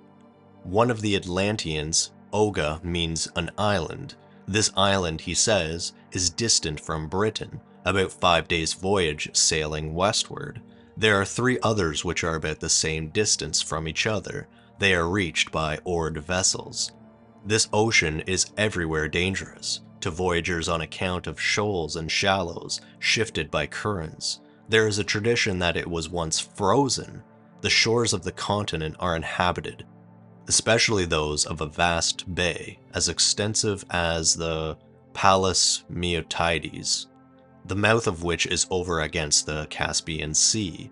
One of the Atlanteans, Oga, means an island. This island, he says, is distant from Britain, about 5 days' voyage sailing westward. There are 3 others which are about the same distance from each other. They are reached by oared vessels. This ocean is everywhere dangerous to voyagers on account of shoals and shallows shifted by currents. There is a tradition that it was once frozen. The shores of the continent are inhabited, especially those of a vast bay as extensive as the Palus Meotides, the mouth of which is over against the Caspian Sea.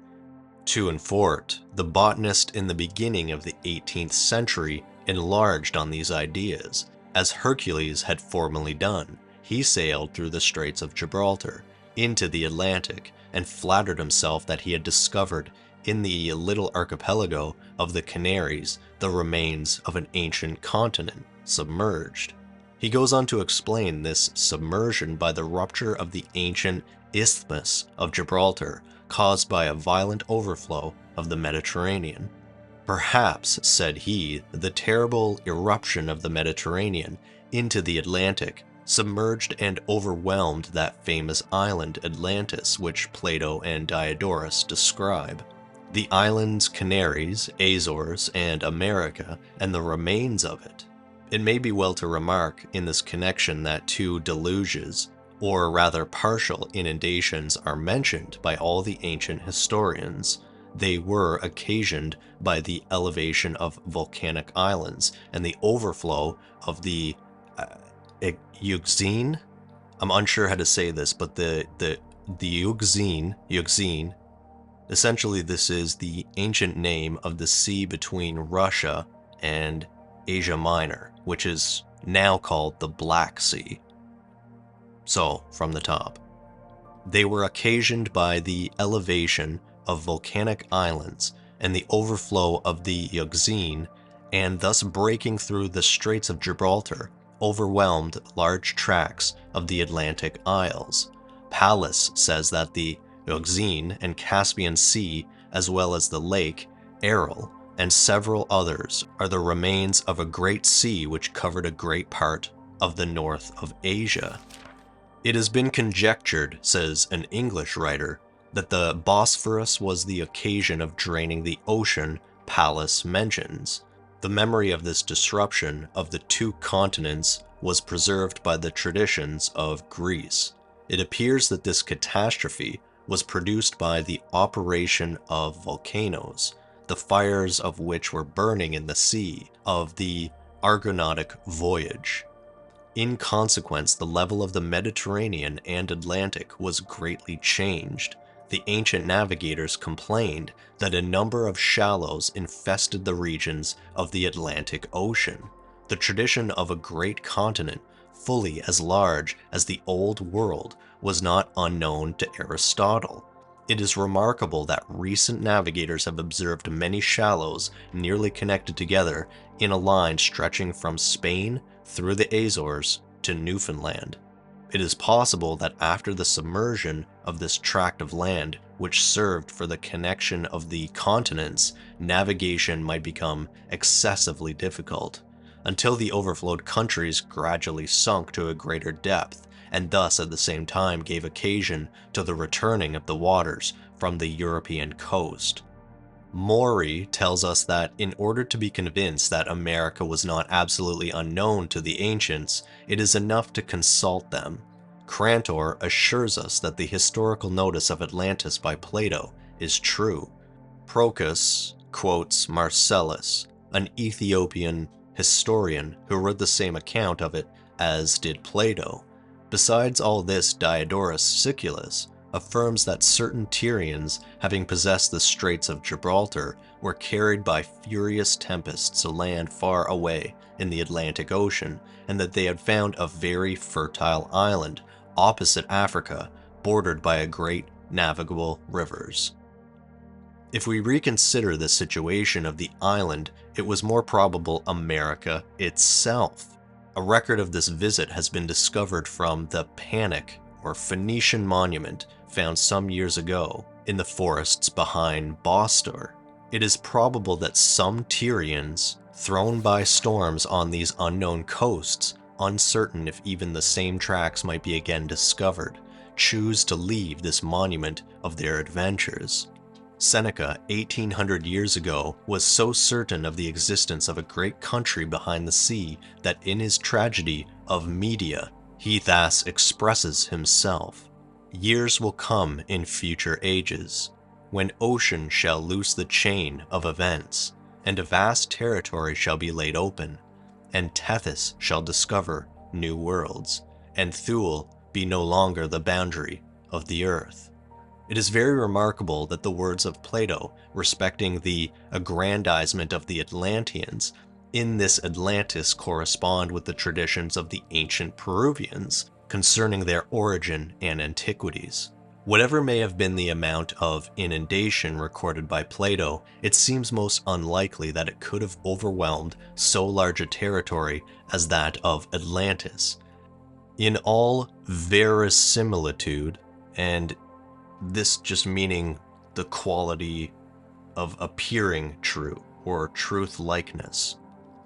Tournefort, the botanist in the beginning of the 18th century, enlarged on these ideas. As Hercules had formerly done, he sailed through the Straits of Gibraltar into the Atlantic and flattered himself that he had discovered in the little archipelago of the Canaries the remains of an ancient continent submerged. He goes on to explain this submersion by the rupture of the ancient Isthmus of Gibraltar caused by a violent overflow of the Mediterranean. Perhaps, said he, the terrible eruption of the Mediterranean into the Atlantic submerged and overwhelmed that famous island Atlantis which Plato and Diodorus describe. The islands Canaries, Azores, and America, and the remains of it. It may be well to remark in this connection that 2 deluges, or rather partial inundations, are mentioned by all the ancient historians. They were occasioned by the elevation of volcanic islands and the overflow of the Euxine. I'm unsure how to say this, but the Euxine. Essentially, this is the ancient name of the sea between Russia and Asia Minor, which is now called the Black Sea. So, from the top. They were occasioned by the elevation of volcanic islands and the overflow of the Euxine, and thus breaking through the Straits of Gibraltar, overwhelmed large tracts of the Atlantic Isles. Pallas says that the Euxine and Caspian Sea, as well as the lake, Aral, and several others, are the remains of a great sea which covered a great part of the north of Asia. It has been conjectured, says an English writer, that the Bosphorus was the occasion of draining the ocean Pallas mentions. The memory of this disruption of the 2 continents was preserved by the traditions of Greece. It appears that this catastrophe was produced by the operation of volcanoes, the fires of which were burning in the sea of the Argonautic voyage. In consequence, the level of the Mediterranean and Atlantic was greatly changed. The ancient navigators complained that a number of shallows infested the regions of the Atlantic Ocean. The tradition of a great continent, fully as large as the Old World, was not unknown to Aristotle. It is remarkable that recent navigators have observed many shallows nearly connected together in a line stretching from Spain through the Azores to Newfoundland. It is possible that after the submersion of this tract of land, which served for the connection of the continents, navigation might become excessively difficult, until the overflowed countries gradually sunk to a greater depth, and thus at the same time gave occasion to the returning of the waters from the European coast. Maury tells us that in order to be convinced that America was not absolutely unknown to the ancients, it is enough to consult them. Crantor assures us that the historical notice of Atlantis by Plato is true. Proclus quotes Marcellus, an Ethiopian historian who wrote the same account of it as did Plato. Besides all this, Diodorus Siculus affirms that certain Tyrians, having possessed the Straits of Gibraltar, were carried by furious tempests to land far away in the Atlantic Ocean, and that they had found a very fertile island opposite Africa, bordered by a great navigable rivers. If we reconsider the situation of the island, it was more probable America itself. A record of this visit has been discovered from the Panic, or Phoenician monument, found some years ago in the forests behind Bostor. It is probable that some Tyrians, thrown by storms on these unknown coasts, uncertain if even the same tracks might be again discovered, choose to leave this monument of their adventures. Seneca, 1800 years ago, was so certain of the existence of a great country behind the sea that in his tragedy of Medea, he thus expresses himself: "Years will come in future ages, when ocean shall loose the chain of events, and a vast territory shall be laid open, and Tethys shall discover new worlds, and Thule be no longer the boundary of the earth." It is very remarkable that the words of Plato respecting the aggrandizement of the Atlanteans in this Atlantis correspond with the traditions of the ancient Peruvians concerning their origin and antiquities. Whatever may have been the amount of inundation recorded by Plato, it seems most unlikely that it could have overwhelmed so large a territory as that of Atlantis. In all verisimilitude, and this just meaning the quality of appearing true or truth-likeness.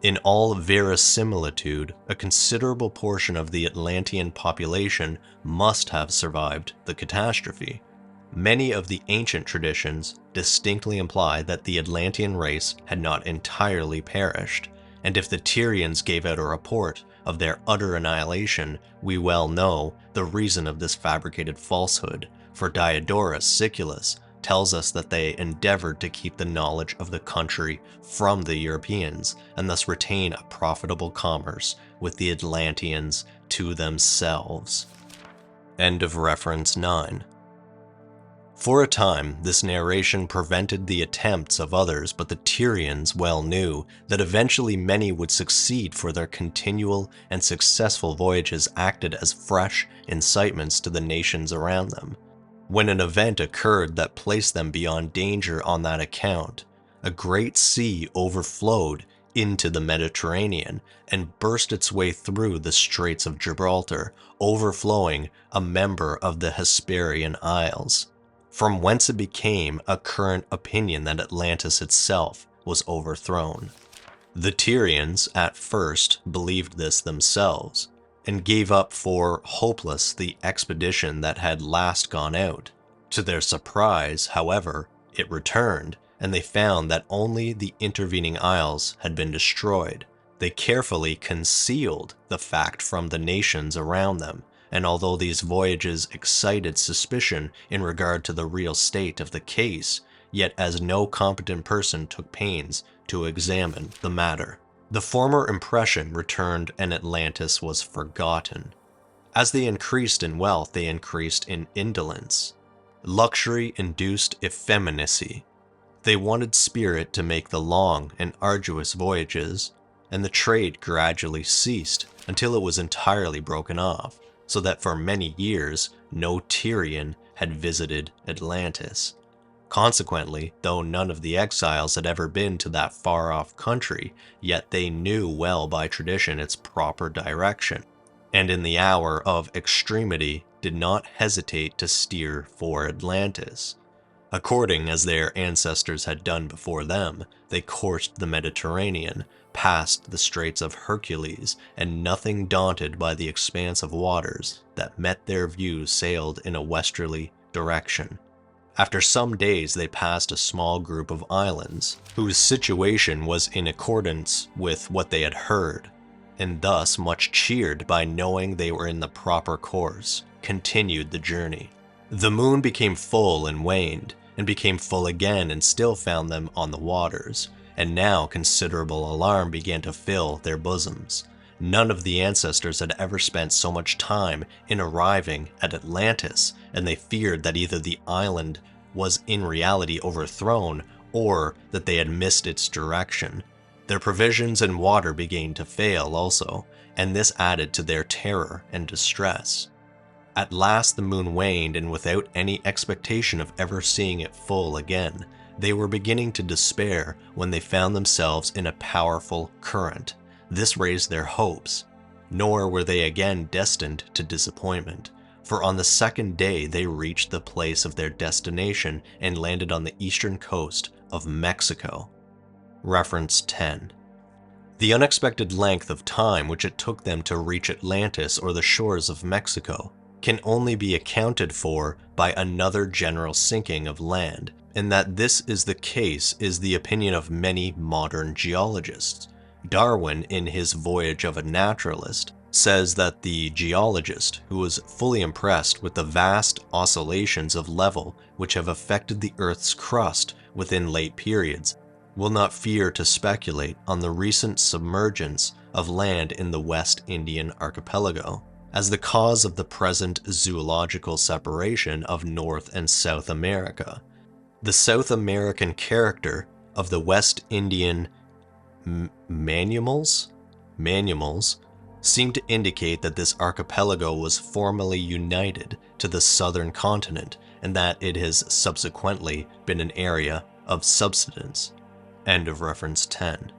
In all verisimilitude, a considerable portion of the Atlantean population must have survived the catastrophe. Many of the ancient traditions distinctly imply that the Atlantean race had not entirely perished, and if the Tyrians gave out a report of their utter annihilation, we well know the reason of this fabricated falsehood, for Diodorus Siculus tells us that they endeavored to keep the knowledge of the country from the Europeans, and thus retain a profitable commerce with the Atlanteans to themselves. End of reference 9. For a time, this narration prevented the attempts of others, but the Tyrians well knew that eventually many would succeed, for their continual and successful voyages acted as fresh incitements to the nations around them. When an event occurred that placed them beyond danger on that account, a great sea overflowed into the Mediterranean and burst its way through the Straits of Gibraltar, overflowing a member of the Hesperian Isles, from whence it became a current opinion that Atlantis itself was overthrown. The Tyrians at first believed this themselves, and gave up for hopeless the expedition that had last gone out. To their surprise, however, it returned, and they found that only the intervening isles had been destroyed. They carefully concealed the fact from the nations around them, and although these voyages excited suspicion in regard to the real state of the case, yet as no competent person took pains to examine the matter, the former impression returned and Atlantis was forgotten. As they increased in wealth, they increased in indolence. Luxury induced effeminacy. They wanted spirit to make the long and arduous voyages, and the trade gradually ceased until it was entirely broken off, so that for many years no Tyrian had visited Atlantis. Consequently, though none of the exiles had ever been to that far-off country, yet they knew well by tradition its proper direction, and in the hour of extremity did not hesitate to steer for Atlantis. According as their ancestors had done before them, they coursed the Mediterranean, passed the Straits of Hercules, and nothing daunted by the expanse of waters that met their view sailed in a westerly direction. After some days they passed a small group of islands, whose situation was in accordance with what they had heard, and thus much cheered by knowing they were in the proper course, continued the journey. The moon became full and waned, and became full again and still found them on the waters, and now considerable alarm began to fill their bosoms. None of the ancestors had ever spent so much time in arriving at Atlantis, and they feared that either the island was in reality overthrown, or that they had missed its direction. Their provisions and water began to fail also, and this added to their terror and distress. At last the moon waned, and without any expectation of ever seeing it full again, they were beginning to despair when they found themselves in a powerful current. This raised their hopes, nor were they again destined to disappointment, for on the second day they reached the place of their destination and landed on the eastern coast of Mexico. Reference 10. The unexpected length of time which it took them to reach Atlantis or the shores of Mexico can only be accounted for by another general sinking of land, and that this is the case is the opinion of many modern geologists. Darwin, in his Voyage of a Naturalist, says that the geologist, who was fully impressed with the vast oscillations of level which have affected the Earth's crust within late periods, will not fear to speculate on the recent submergence of land in the West Indian archipelago as the cause of the present zoological separation of North and South America. The South American character of the West Indian mammals seem to indicate that this archipelago was formerly united to the southern continent, and that it has subsequently been an area of subsistence. End of reference 10.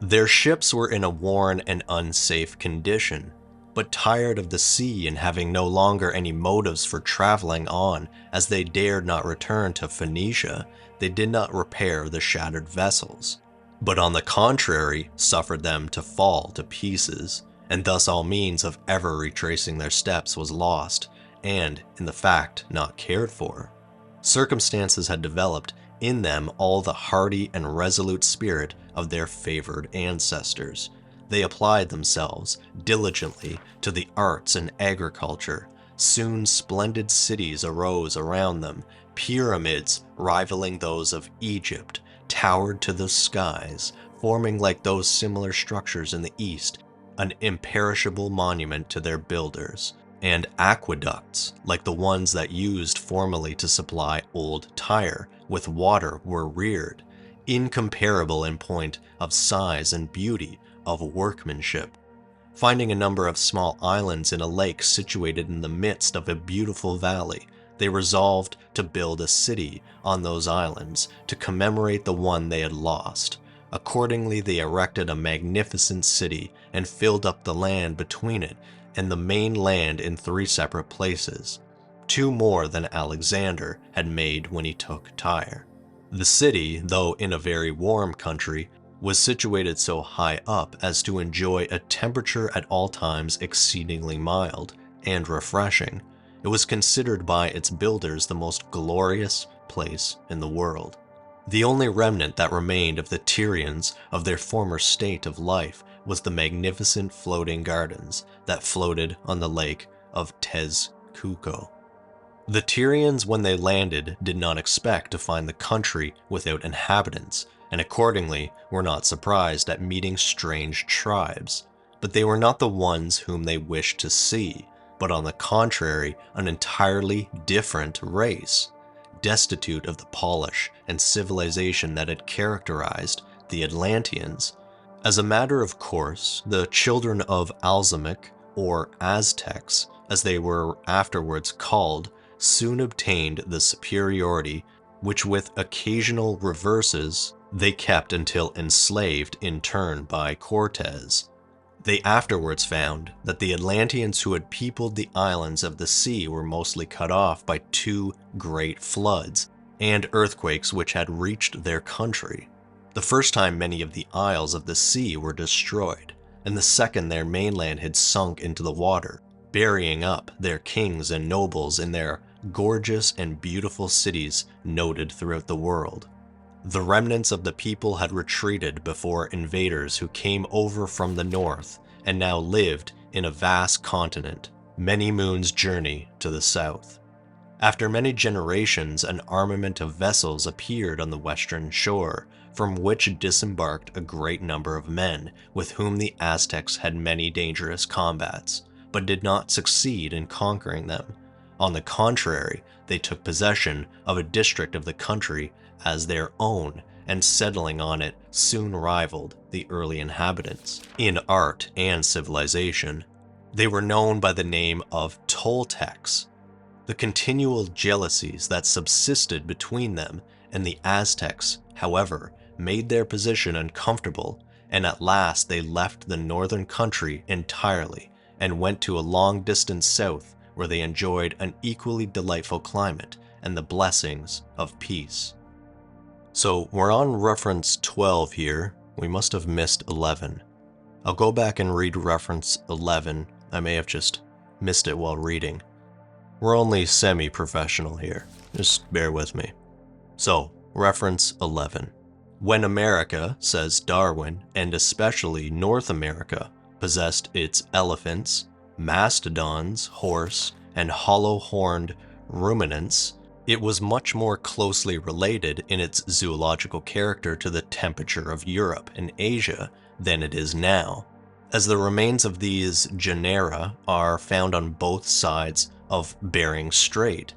Their ships were in a worn and unsafe condition, but tired of the sea and having no longer any motives for traveling on, as they dared not return to Phoenicia, they did not repair the shattered vessels, but on the contrary suffered them to fall to pieces, and thus all means of ever retracing their steps was lost, and, in the fact, not cared for. Circumstances had developed in them all the hardy and resolute spirit of their favored ancestors. They applied themselves diligently to the arts and agriculture. Soon splendid cities arose around them. Pyramids rivaling those of Egypt towered to the skies, forming like those similar structures in the East, an imperishable monument to their builders. And aqueducts, like the ones that used formerly to supply old Tyre with water, were reared, incomparable in point of size and beauty of workmanship. Finding a number of small islands in a lake situated in the midst of a beautiful valley, they resolved to build a city on those islands to commemorate the one they had lost. Accordingly, they erected a magnificent city and filled up the land between it and the main land in 3 separate places, 2 more than Alexander had made when he took Tyre. The city, though in a very warm country, was situated so high up as to enjoy a temperature at all times exceedingly mild and refreshing. It was considered by its builders the most glorious place in the world. The only remnant that remained of the Tyrians of their former state of life was the magnificent floating gardens that floated on the lake of Tezcuco. The Tyrians, when they landed, did not expect to find the country without inhabitants, and accordingly were not surprised at meeting strange tribes. But they were not the ones whom they wished to see, but on the contrary, an entirely different race, destitute of the polish and civilization that had characterized the Atlanteans. As a matter of course, the children of Alzamic, or Aztecs, as they were afterwards called, soon obtained the superiority, which with occasional reverses they kept until enslaved in turn by Cortes. They afterwards found that the Atlanteans who had peopled the islands of the sea were mostly cut off by two great floods and earthquakes which had reached their country. The first time many of the isles of the sea were destroyed, and the second their mainland had sunk into the water, burying up their kings and nobles in their gorgeous and beautiful cities noted throughout the world. The remnants of the people had retreated before invaders who came over from the north and now lived in a vast continent, many moons' journey to the south. After many generations, an armament of vessels appeared on the western shore, from which disembarked a great number of men, with whom the Aztecs had many dangerous combats, but did not succeed in conquering them. On the contrary, they took possession of a district of the country as their own, and settling on it soon rivaled the early inhabitants in art and civilization. They were known by the name of Toltecs. The continual jealousies that subsisted between them and the Aztecs, however, made their position uncomfortable, and at last they left the northern country entirely and went to a long distance south, where they enjoyed an equally delightful climate and the blessings of peace. So we're on reference 12 here. We must have missed 11. I'll go back and read reference 11. I may have just missed it while reading. We're only semi-professional here. Just bear with me. So, reference 11. When America, says Darwin, and especially North America, possessed its elephants, mastodons, horse, and hollow-horned ruminants, it was much more closely related in its zoological character to the temperature of Europe and Asia than it is now, as the remains of these genera are found on both sides of Bering Strait,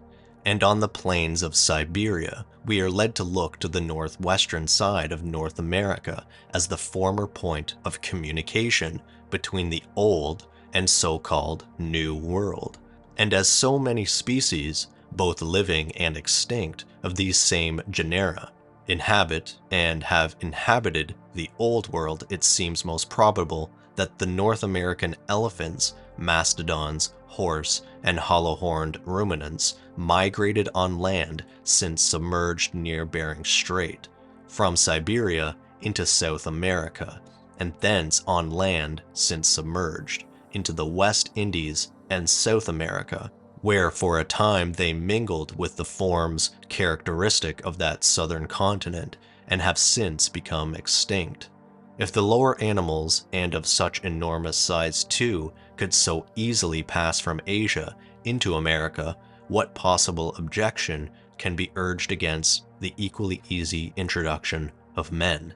and on the plains of Siberia. We are led to look to the northwestern side of North America as the former point of communication between the Old and so-called New World, and as so many species, both living and extinct, of these same genera inhabit and have inhabited the Old World, it seems most probable that the North American elephants, mastodons, horse, and hollow-horned ruminants migrated on land since submerged near Bering Strait, from Siberia into South America, and thence on land since submerged into the West Indies and South America, where for a time they mingled with the forms characteristic of that southern continent and have since become extinct. If the lower animals, and of such enormous size too, could so easily pass from Asia into America, what possible objection can be urged against the equally easy introduction of men?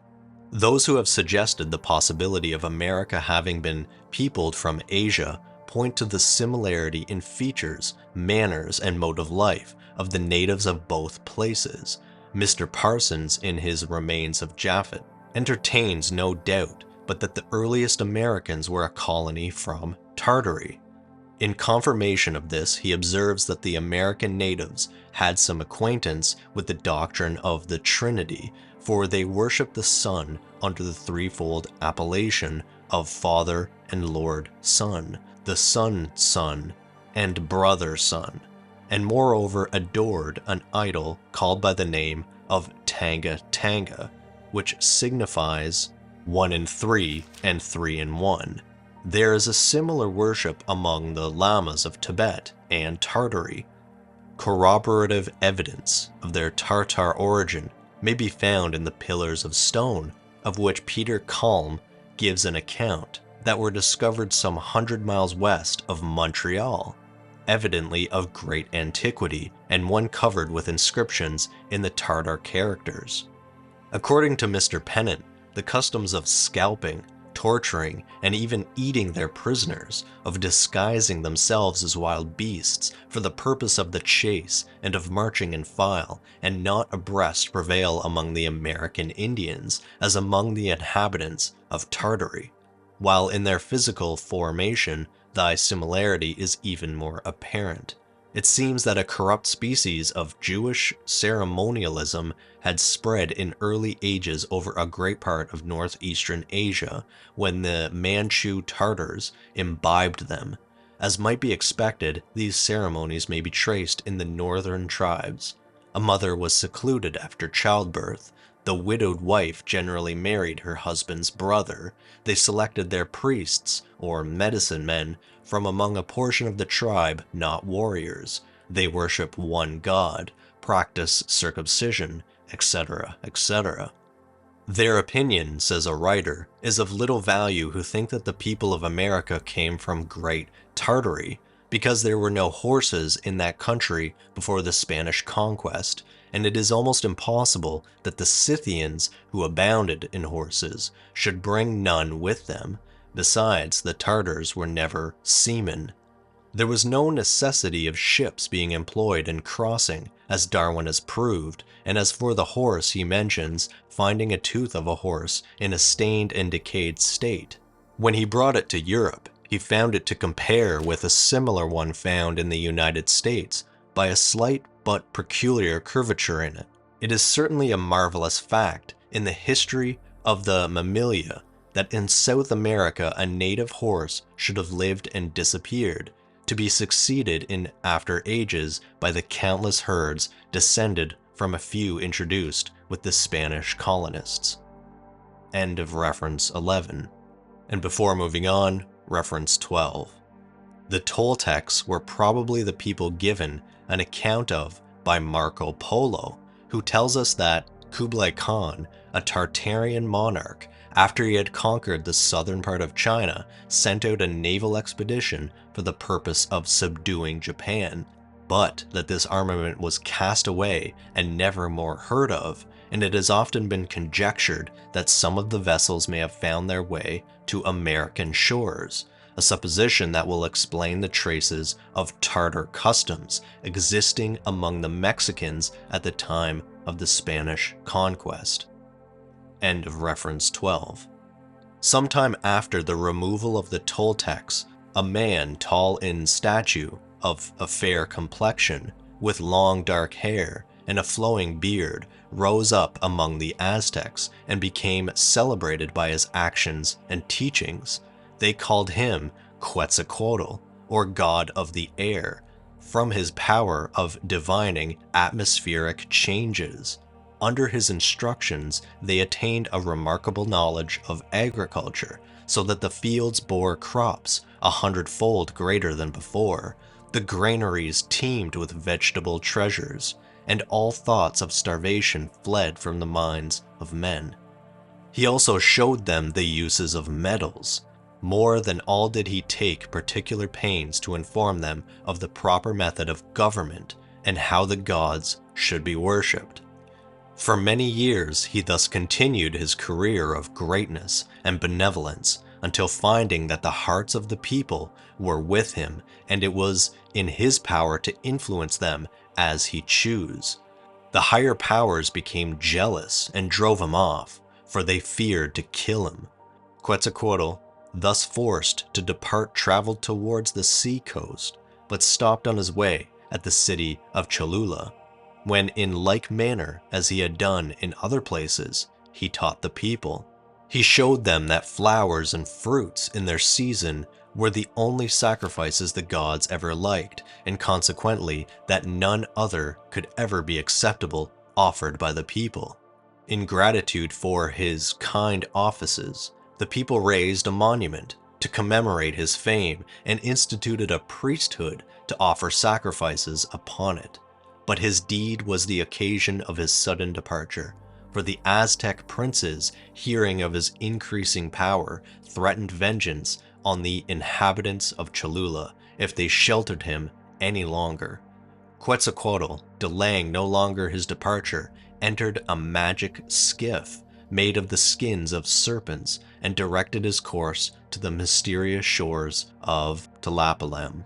Those who have suggested the possibility of America having been peopled from Asia point to the similarity in features, manners, and mode of life of the natives of both places. Mr. Parsons, in his Remains of Japhet, entertains no doubt but that the earliest Americans were a colony from Tartary. In confirmation of this, he observes that the American natives had some acquaintance with the doctrine of the Trinity, for they worshiped the sun under the threefold appellation of Father and Lord Sun, the Son, and Brother Sun, and moreover adored an idol called by the name of Tanga Tanga, which signifies 1 in 3 and 3 in 1. There is a similar worship among the Lamas of Tibet and Tartary. Corroborative evidence of their Tartar origin may be found in the pillars of stone, of which Peter Kalm gives an account, that were discovered some 100 miles west of Montreal, evidently of great antiquity, and one covered with inscriptions in the Tartar characters. According to Mr. Pennant, the customs of scalping, torturing, and even eating their prisoners, of disguising themselves as wild beasts for the purpose of the chase, and of marching in file and not abreast prevail among the American Indians as among the inhabitants of Tartary, while in their physical formation thy similarity is even more apparent. It seems that a corrupt species of Jewish ceremonialism had spread in early ages over a great part of northeastern Asia when the Manchu Tartars imbibed them. As might be expected, these ceremonies may be traced in the northern tribes. A mother was secluded after childbirth. The widowed wife generally married her husband's brother. They selected their priests, or medicine men, from among a portion of the tribe, not warriors. They worship one god, practice circumcision, etc., etc. Their opinion, says a writer, is of little value who think that the people of America came from Great Tartary, because there were no horses in that country before the Spanish conquest, and it is almost impossible that the Scythians, who abounded in horses, should bring none with them. Besides, the Tartars were never seamen. There was no necessity of ships being employed in crossing, as Darwin has proved, and as for the horse, he mentions finding a tooth of a horse in a stained and decayed state. When he brought it to Europe, he found it to compare with a similar one found in the United States by a slight but peculiar curvature in it. It is certainly a marvelous fact in the history of the mammalia that in South America a native horse should have lived and disappeared, to be succeeded in after ages by the countless herds descended from a few introduced with the Spanish colonists. End of reference 11. And before moving on, reference 12. The Toltecs were probably the people given an account of by Marco Polo, who tells us that Kublai Khan, a Tartarian monarch, after he had conquered the southern part of China, sent out a naval expedition for the purpose of subduing Japan, but that this armament was cast away and never more heard of, and it has often been conjectured that some of the vessels may have found their way to American shores, a supposition that will explain the traces of Tartar customs existing among the Mexicans at the time of the Spanish conquest. End of reference 12. Sometime after the removal of the Toltecs, a man tall in stature, of a fair complexion, with long dark hair and a flowing beard, rose up among the Aztecs and became celebrated by his actions and teachings. They called him Quetzalcoatl, or god of the air, from his power of divining atmospheric changes. Under his instructions, they attained a remarkable knowledge of agriculture, so that the fields bore crops 100-fold greater than before. The granaries teemed with vegetable treasures, and all thoughts of starvation fled from the minds of men. He also showed them the uses of metals. More than all did he take particular pains to inform them of the proper method of government and how the gods should be worshipped. For many years he thus continued his career of greatness and benevolence, until finding that the hearts of the people were with him and it was in his power to influence them as he chose. The higher powers became jealous and drove him off, for they feared to kill him. Quetzalcoatl, thus forced to depart, traveled towards the sea coast, but stopped on his way at the city of Cholula, when in like manner as he had done in other places, he taught the people. He showed them that flowers and fruits in their season were the only sacrifices the gods ever liked, and consequently that none other could ever be acceptable offered by the people. In gratitude for his kind offices, the people raised a monument to commemorate his fame and instituted a priesthood to offer sacrifices upon it. But his deed was the occasion of his sudden departure, for the Aztec princes, hearing of his increasing power, threatened vengeance on the inhabitants of Cholula if they sheltered him any longer. Quetzalcoatl, delaying no longer his departure, entered a magic skiff made of the skins of serpents and directed his course to the mysterious shores of Tlapalam.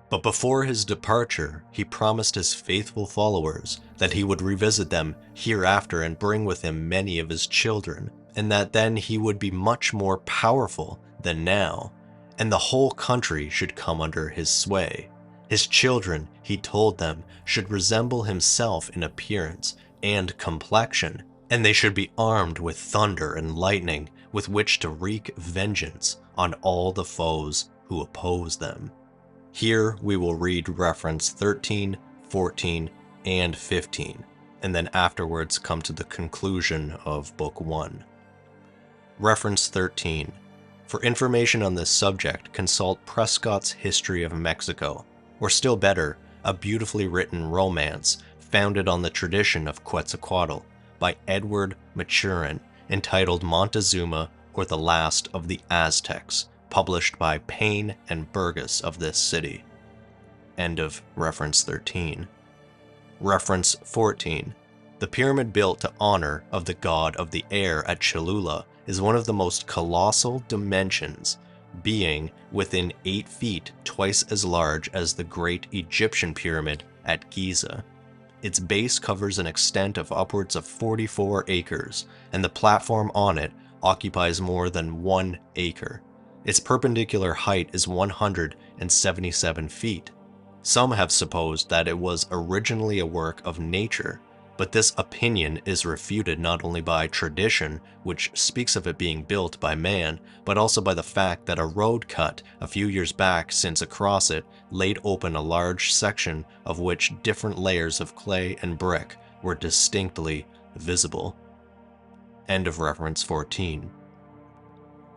But before his departure, he promised his faithful followers that he would revisit them hereafter and bring with him many of his children, and that then he would be much more powerful than now, and the whole country should come under his sway. His children, he told them, should resemble himself in appearance and complexion, and they should be armed with thunder and lightning with which to wreak vengeance on all the foes who oppose them. Here we will read reference 13, 14, and 15, and then afterwards come to the conclusion of Book 1. Reference 13. For information on this subject, consult Prescott's History of Mexico, or still better, a beautifully written romance founded on the tradition of Quetzalcoatl by Edward Maturin, entitled Montezuma or the Last of the Aztecs, published by Payne and Burgess of this city. End of reference 13. Reference 14. The pyramid built to honor of the god of the air at Cholula is one of the most colossal dimensions, being within 8 feet twice as large as the great Egyptian pyramid at Giza. Its base covers an extent of upwards of 44 acres, and the platform on it occupies more than 1 acre. Its perpendicular height is 177 feet. Some have supposed that it was originally a work of nature, but this opinion is refuted not only by tradition, which speaks of it being built by man, but also by the fact that a road cut a few years back since across it laid open a large section of which different layers of clay and brick were distinctly visible. End of reference 14.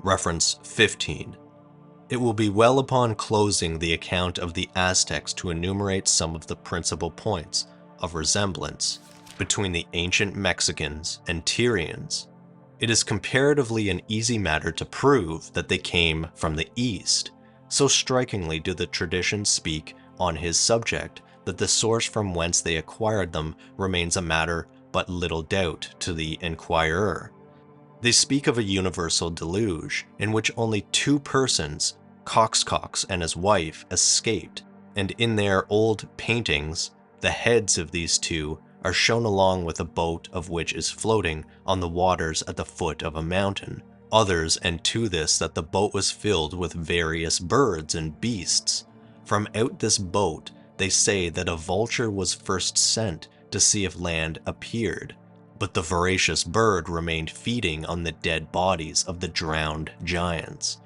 Reference 15. It will be well upon closing the account of the Aztecs to enumerate some of the principal points of resemblance between the ancient Mexicans and Tyrians. It is comparatively an easy matter to prove that they came from the East. So strikingly do the traditions speak on his subject that the source from whence they acquired them remains a matter but little doubt to the inquirer. They speak of a universal deluge in which only 2 persons, Coxcox and his wife, escaped, and in their old paintings, the heads of these 2 are shown along with a boat of which is floating on the waters at the foot of a mountain. Others, and to this that the boat was filled with various birds and beasts. From out this boat they say that a vulture was first sent to see if land appeared, but the voracious bird remained feeding on the dead bodies of the drowned giants.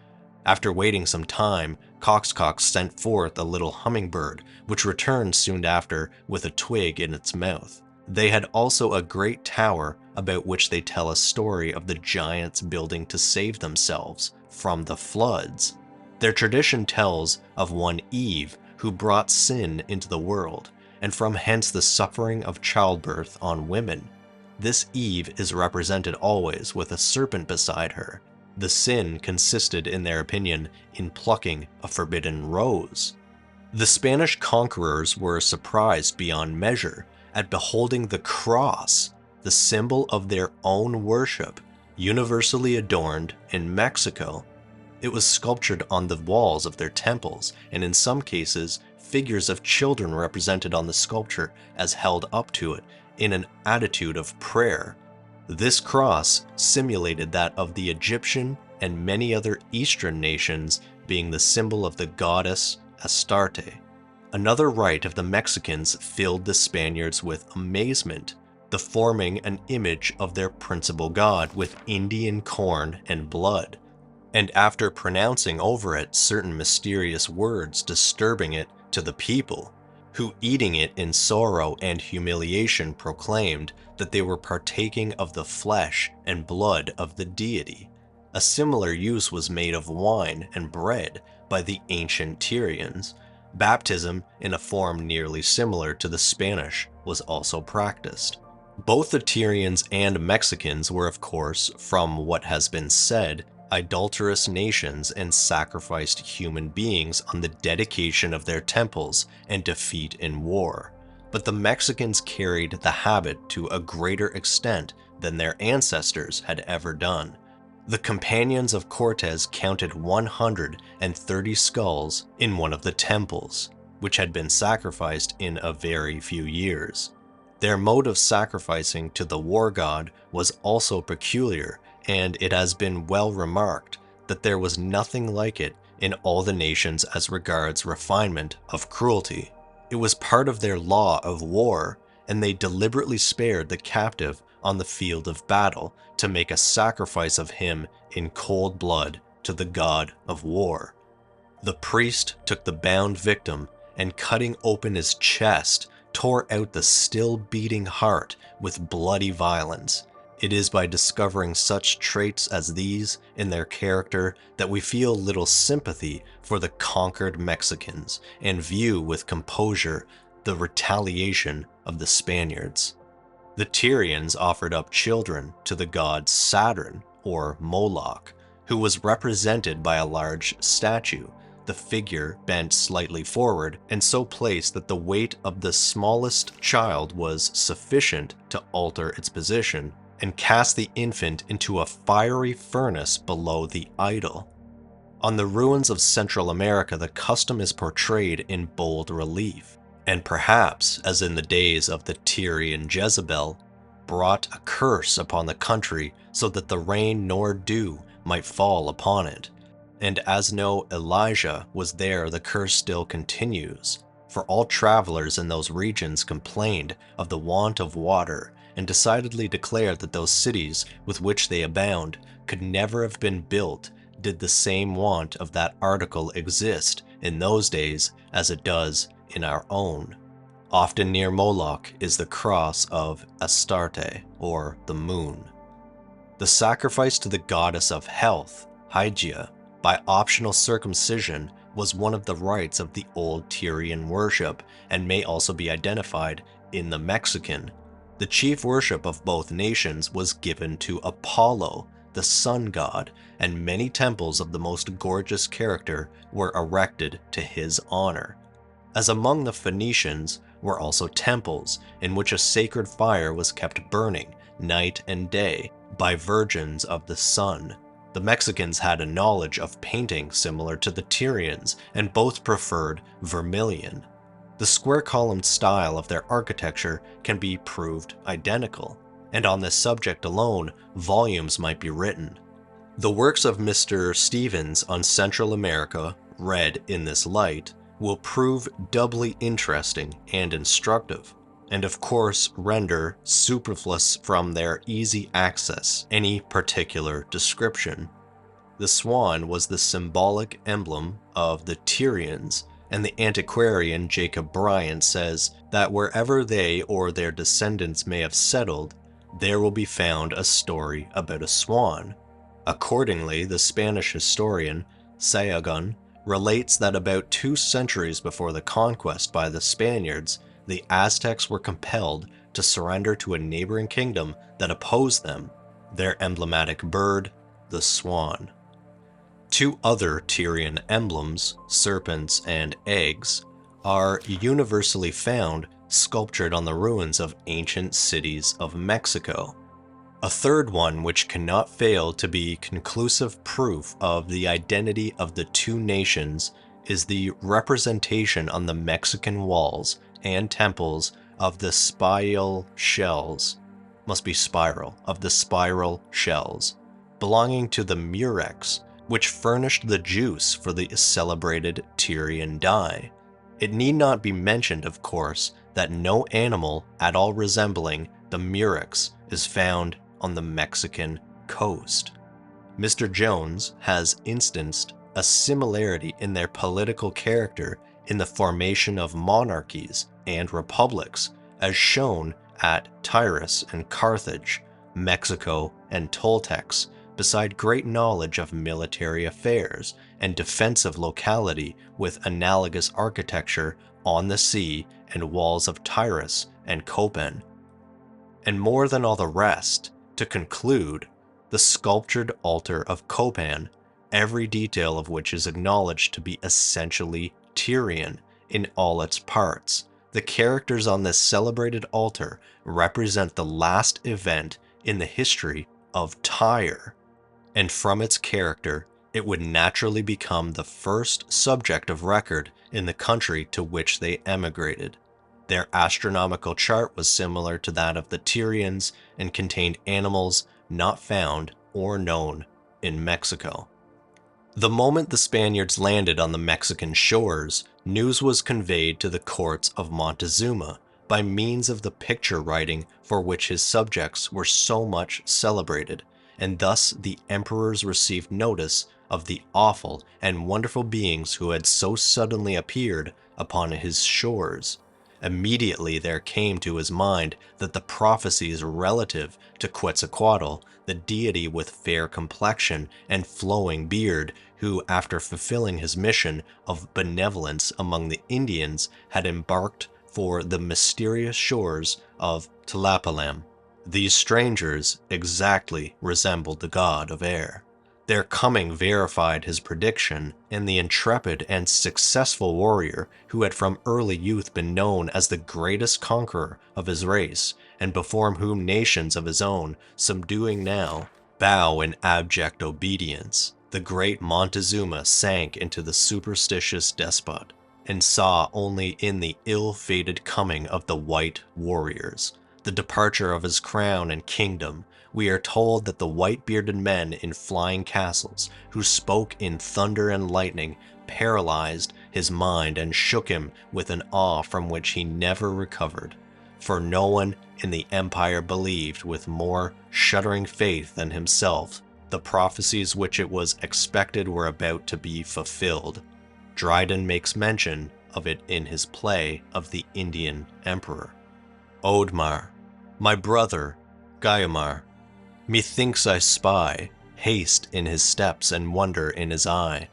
After waiting some time, Coxcox sent forth a little hummingbird, which returned soon after with a twig in its mouth. They had also a great tower about which they tell a story of the giants building to save themselves from the floods. Their tradition tells of one Eve who brought sin into the world, and from hence the suffering of childbirth on women. This Eve is represented always with a serpent beside her. The sin consisted, in their opinion, in plucking a forbidden rose. The Spanish conquerors were surprised beyond measure at beholding the cross, the symbol of their own worship, universally adorned in Mexico. It was sculptured on the walls of their temples, and in some cases, figures of children represented on the sculpture as held up to it in an attitude of prayer. This cross simulated that of the Egyptian and many other Eastern nations, being the symbol of the goddess Astarte. Another rite of the Mexicans filled the Spaniards with amazement, the forming an image of their principal god with Indian corn and blood, and after pronouncing over it certain mysterious words disturbing it to the people, who eating it in sorrow and humiliation proclaimed that they were partaking of the flesh and blood of the deity. A similar use was made of wine and bread by the ancient Tyrians. Baptism, in a form nearly similar to the Spanish, was also practiced. Both the Tyrians and Mexicans were, of course, from what has been said, idolatrous nations and sacrificed human beings on the dedication of their temples and defeat in war. But the Mexicans carried the habit to a greater extent than their ancestors had ever done. The companions of Cortes counted 130 skulls in one of the temples, which had been sacrificed in a very few years. Their mode of sacrificing to the war god was also peculiar, and it has been well remarked that there was nothing like it in all the nations as regards refinement of cruelty. It was part of their law of war, and they deliberately spared the captive on the field of battle to make a sacrifice of him in cold blood to the god of war. The priest took the bound victim and, cutting open his chest, tore out the still beating heart with bloody violence. It is by discovering such traits as these in their character that we feel little sympathy for the conquered Mexicans and view with composure the retaliation of the Spaniards. The Tyrians offered up children to the god Saturn, or Moloch, who was represented by a large statue, the figure bent slightly forward and so placed that the weight of the smallest child was sufficient to alter its position and cast the infant into a fiery furnace below the idol. On the ruins of Central America, the custom is portrayed in bold relief, and perhaps, as in the days of the Tyrian Jezebel, brought a curse upon the country so that the rain nor dew might fall upon it. And as no Elijah was there, the curse still continues, for all travelers in those regions complained of the want of water and decidedly declared that those cities with which they abound could never have been built did the same want of that article exist in those days as it does in our own. Often near Moloch is the cross of Astarte, or the moon. The sacrifice to the goddess of health, Hygeia, by optional circumcision was one of the rites of the old Tyrian worship and may also be identified in the Mexican. The chief worship of both nations was given to Apollo, the sun god, and many temples of the most gorgeous character were erected to his honor. As among the Phoenicians were also temples in which a sacred fire was kept burning night and day by virgins of the sun. The Mexicans had a knowledge of painting similar to the Tyrians, and both preferred vermilion. The square-columned style of their architecture can be proved identical, and on this subject alone, volumes might be written. The works of Mr. Stevens on Central America, read in this light, will prove doubly interesting and instructive, and of course render superfluous from their easy access any particular description. The swan was the symbolic emblem of the Tyrians, and the antiquarian Jacob Bryant says that wherever they or their descendants may have settled, there will be found a story about a swan. Accordingly, the Spanish historian Sayagun relates that about 2 centuries before the conquest by the Spaniards, the Aztecs were compelled to surrender to a neighboring kingdom that opposed them, their emblematic bird, the swan. 2 other Tyrian emblems, serpents and eggs, are universally found sculptured on the ruins of ancient cities of Mexico. A third one, which cannot fail to be conclusive proof of the identity of the 2 nations, is the representation on the Mexican walls and temples of the spiral shells, belonging to the murex, which furnished the juice for the celebrated Tyrian dye. It need not be mentioned, of course, that no animal at all resembling the murex is found on the Mexican coast. Mr. Jones has instanced a similarity in their political character in the formation of monarchies and republics, as shown at Tyre and Carthage, Mexico and Toltecs, beside great knowledge of military affairs and defensive locality with analogous architecture on the sea and walls of Tyre and Copan. And more than all the rest, to conclude, the sculptured altar of Copan, every detail of which is acknowledged to be essentially Tyrian in all its parts. The characters on this celebrated altar represent the last event in the history of Tyre, and from its character, it would naturally become the first subject of record in the country to which they emigrated. Their astronomical chart was similar to that of the Tyrians and contained animals not found or known in Mexico. The moment the Spaniards landed on the Mexican shores, news was conveyed to the courts of Montezuma by means of the picture writing for which his subjects were so much celebrated, and thus the emperors received notice of the awful and wonderful beings who had so suddenly appeared upon his shores. Immediately there came to his mind that the prophecies relative to Quetzalcoatl, the deity with fair complexion and flowing beard, who, after fulfilling his mission of benevolence among the Indians, had embarked for the mysterious shores of Tlapalam. These strangers exactly resembled the god of air. Their coming verified his prediction, and the intrepid and successful warrior who had from early youth been known as the greatest conqueror of his race, and before whom nations of his own, subduing now, bow in abject obedience, the great Montezuma sank into the superstitious despot, and saw only in the ill-fated coming of the white warriors the departure of his crown and kingdom. We are told that the white-bearded men in flying castles, who spoke in thunder and lightning, paralyzed his mind and shook him with an awe from which he never recovered. For no one in the empire believed with more shuddering faith than himself the prophecies which it was expected were about to be fulfilled. Dryden makes mention of it in his play of the Indian Emperor. Odmar, my brother, Guiomar, methinks I spy haste in his steps and wonder in his eye.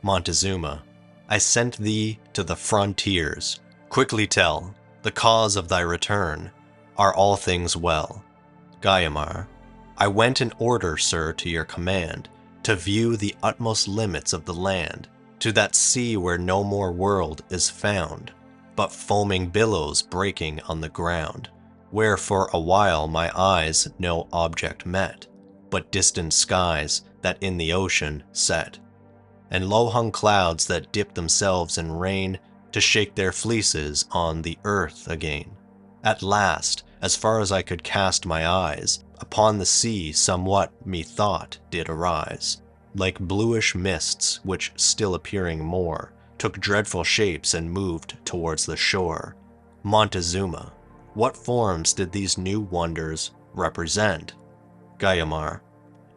Montezuma, I sent thee to the frontiers. Quickly tell the cause of thy return. Are all things well? Guiomar, I went in order, sir, to your command, to view the utmost limits of the land, to that sea where no more world is found, but foaming billows breaking on the ground, where for a while my eyes no object met, but distant skies that in the ocean set, and low-hung clouds that dip themselves in rain to shake their fleeces on the earth again. At last, as far as I could cast my eyes, upon the sea somewhat methought did arise, like bluish mists which, still appearing more, took dreadful shapes and moved towards the shore. Montezuma, what forms did these new wonders represent? Guiomar,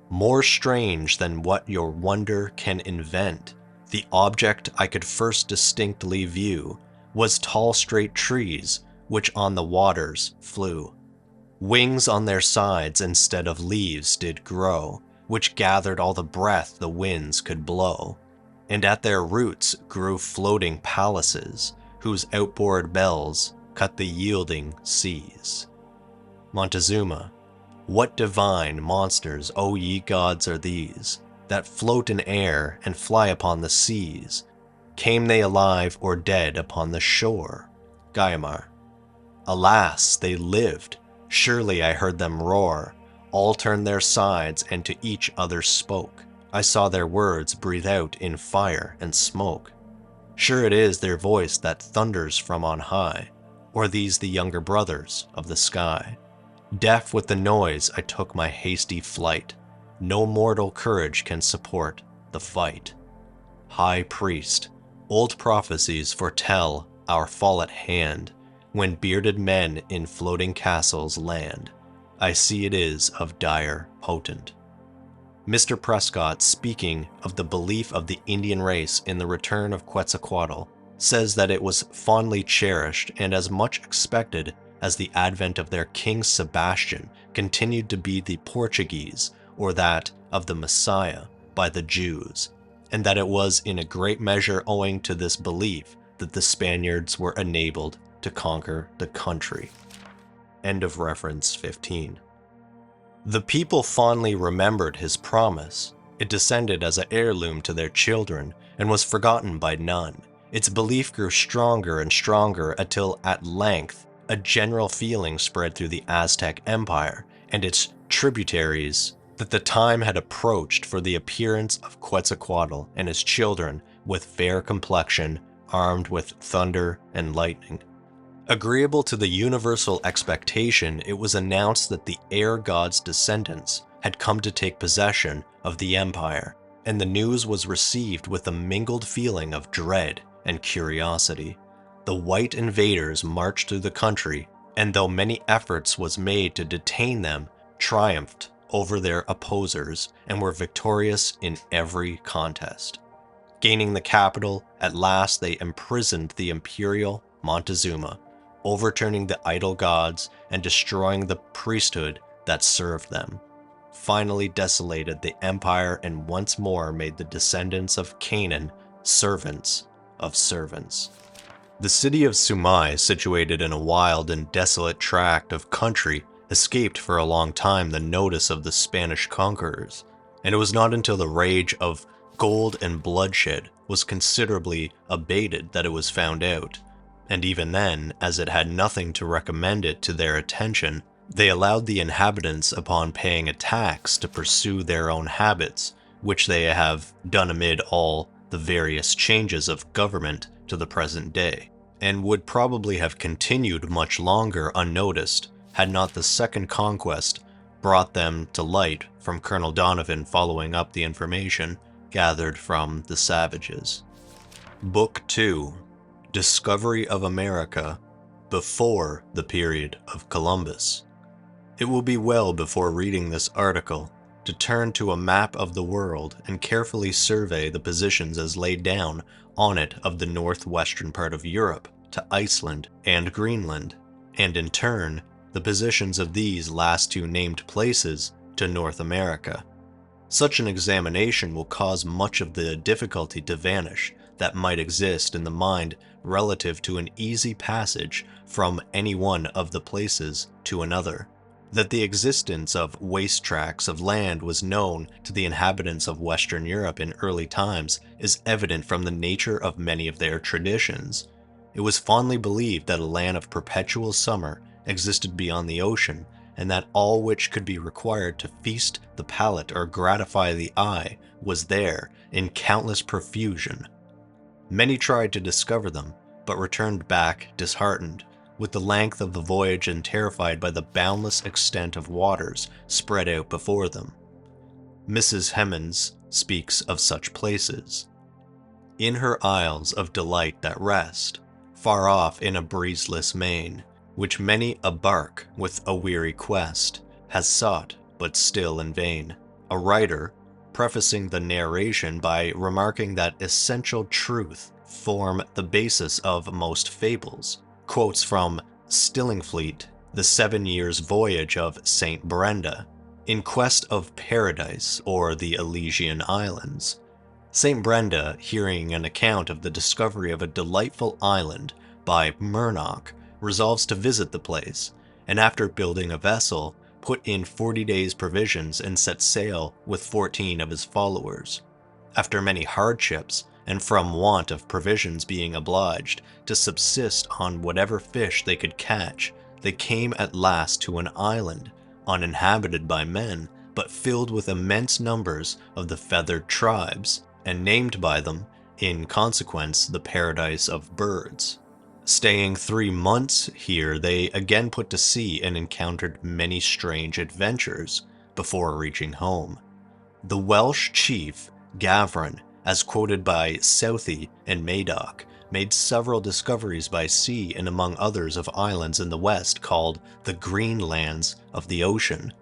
more strange than what your wonder can invent. The object I could first distinctly view was tall straight trees which on the waters flew. Wings on their sides instead of leaves did grow, which gathered all the breath the winds could blow. And at their roots grew floating palaces, whose outboard bells cut the yielding seas. Montezuma, what divine monsters, O ye gods, are these, that float in air and fly upon the seas? Came they alive or dead upon the shore? Guiomar, alas, they lived. Surely I heard them roar. All turned their sides and to each other spoke. I saw their words breathe out in fire and smoke. Sure it is their voice that thunders from on high, or these the younger brothers of the sky. Deaf with the noise I took my hasty flight. No mortal courage can support the fight. High priest, old prophecies foretell our fall at hand, when bearded men in floating castles land. I see it is of dire potent. Mr. Prescott, speaking of the belief of the Indian race in the return of Quetzalcoatl, says that it was fondly cherished and as much expected as the advent of their King Sebastian continued to be the Portuguese, or that of the Messiah, by the Jews, and that it was in a great measure owing to this belief that the Spaniards were enabled to conquer the country. End of reference 15. The people fondly remembered his promise. It descended as an heirloom to their children and was forgotten by none. Its belief grew stronger and stronger until at length a general feeling spread through the Aztec Empire and its tributaries that the time had approached for the appearance of Quetzalcoatl and his children with fair complexion, armed with thunder and lightning. Agreeable to the universal expectation, it was announced that the air god's descendants had come to take possession of the empire, and the news was received with a mingled feeling of dread and curiosity. The white invaders marched through the country, and though many efforts was made to detain them, triumphed over their opposers and were victorious in every contest. Gaining the capital, at last they imprisoned the imperial Montezuma, overturning the idol gods and destroying the priesthood that served them. Finally desolated the empire and once more made the descendants of Canaan servants of servants. The city of Sumai, situated in a wild and desolate tract of country, escaped for a long time the notice of the Spanish conquerors, and it was not until the rage of gold and bloodshed was considerably abated that it was found out, and even then, as it had nothing to recommend it to their attention, they allowed the inhabitants upon paying a tax to pursue their own habits, which they have done amid all the various changes of government to the present day, and would probably have continued much longer unnoticed had not the second conquest brought them to light from Colonel Donovan following up the information gathered from the savages. Book 2, Discovery of America before the period of Columbus. It will be well before reading this article to turn to a map of the world and carefully survey the positions as laid down on it of the northwestern part of Europe to Iceland and Greenland, and in turn, the positions of these last two named places to North America. Such an examination will cause much of the difficulty to vanish that might exist in the mind relative to an easy passage from any one of the places to another. That the existence of waste tracts of land was known to the inhabitants of Western Europe in early times is evident from the nature of many of their traditions. It was fondly believed that a land of perpetual summer existed beyond the ocean, and that all which could be required to feast the palate or gratify the eye was there in countless profusion. Many tried to discover them, but returned back disheartened with the length of the voyage and terrified by the boundless extent of waters spread out before them. Mrs. Hemans speaks of such places. In her isles of delight that rest, far off in a breezeless main, which many a bark with a weary quest has sought, but still in vain. A writer, prefacing the narration by remarking that essential truth form the basis of most fables, quotes from Stillingfleet, The 7 Years' Voyage of St. Brenda, In Quest of Paradise or the Elysian Islands. St. Brenda, hearing an account of the discovery of a delightful island by Murnock, resolves to visit the place, and after building a vessel, put in 40 days' provisions and set sail with 14 of his followers. After many hardships, and from want of provisions being obliged to subsist on whatever fish they could catch, they came at last to an island, uninhabited by men, but filled with immense numbers of the feathered tribes, and named by them, in consequence, the Paradise of Birds. Staying 3 months here, they again put to sea and encountered many strange adventures before reaching home. The Welsh chief, Gavran, as quoted by Southey and Madoc, made several discoveries by sea and among others of islands in the west called the Green Lands of the Ocean.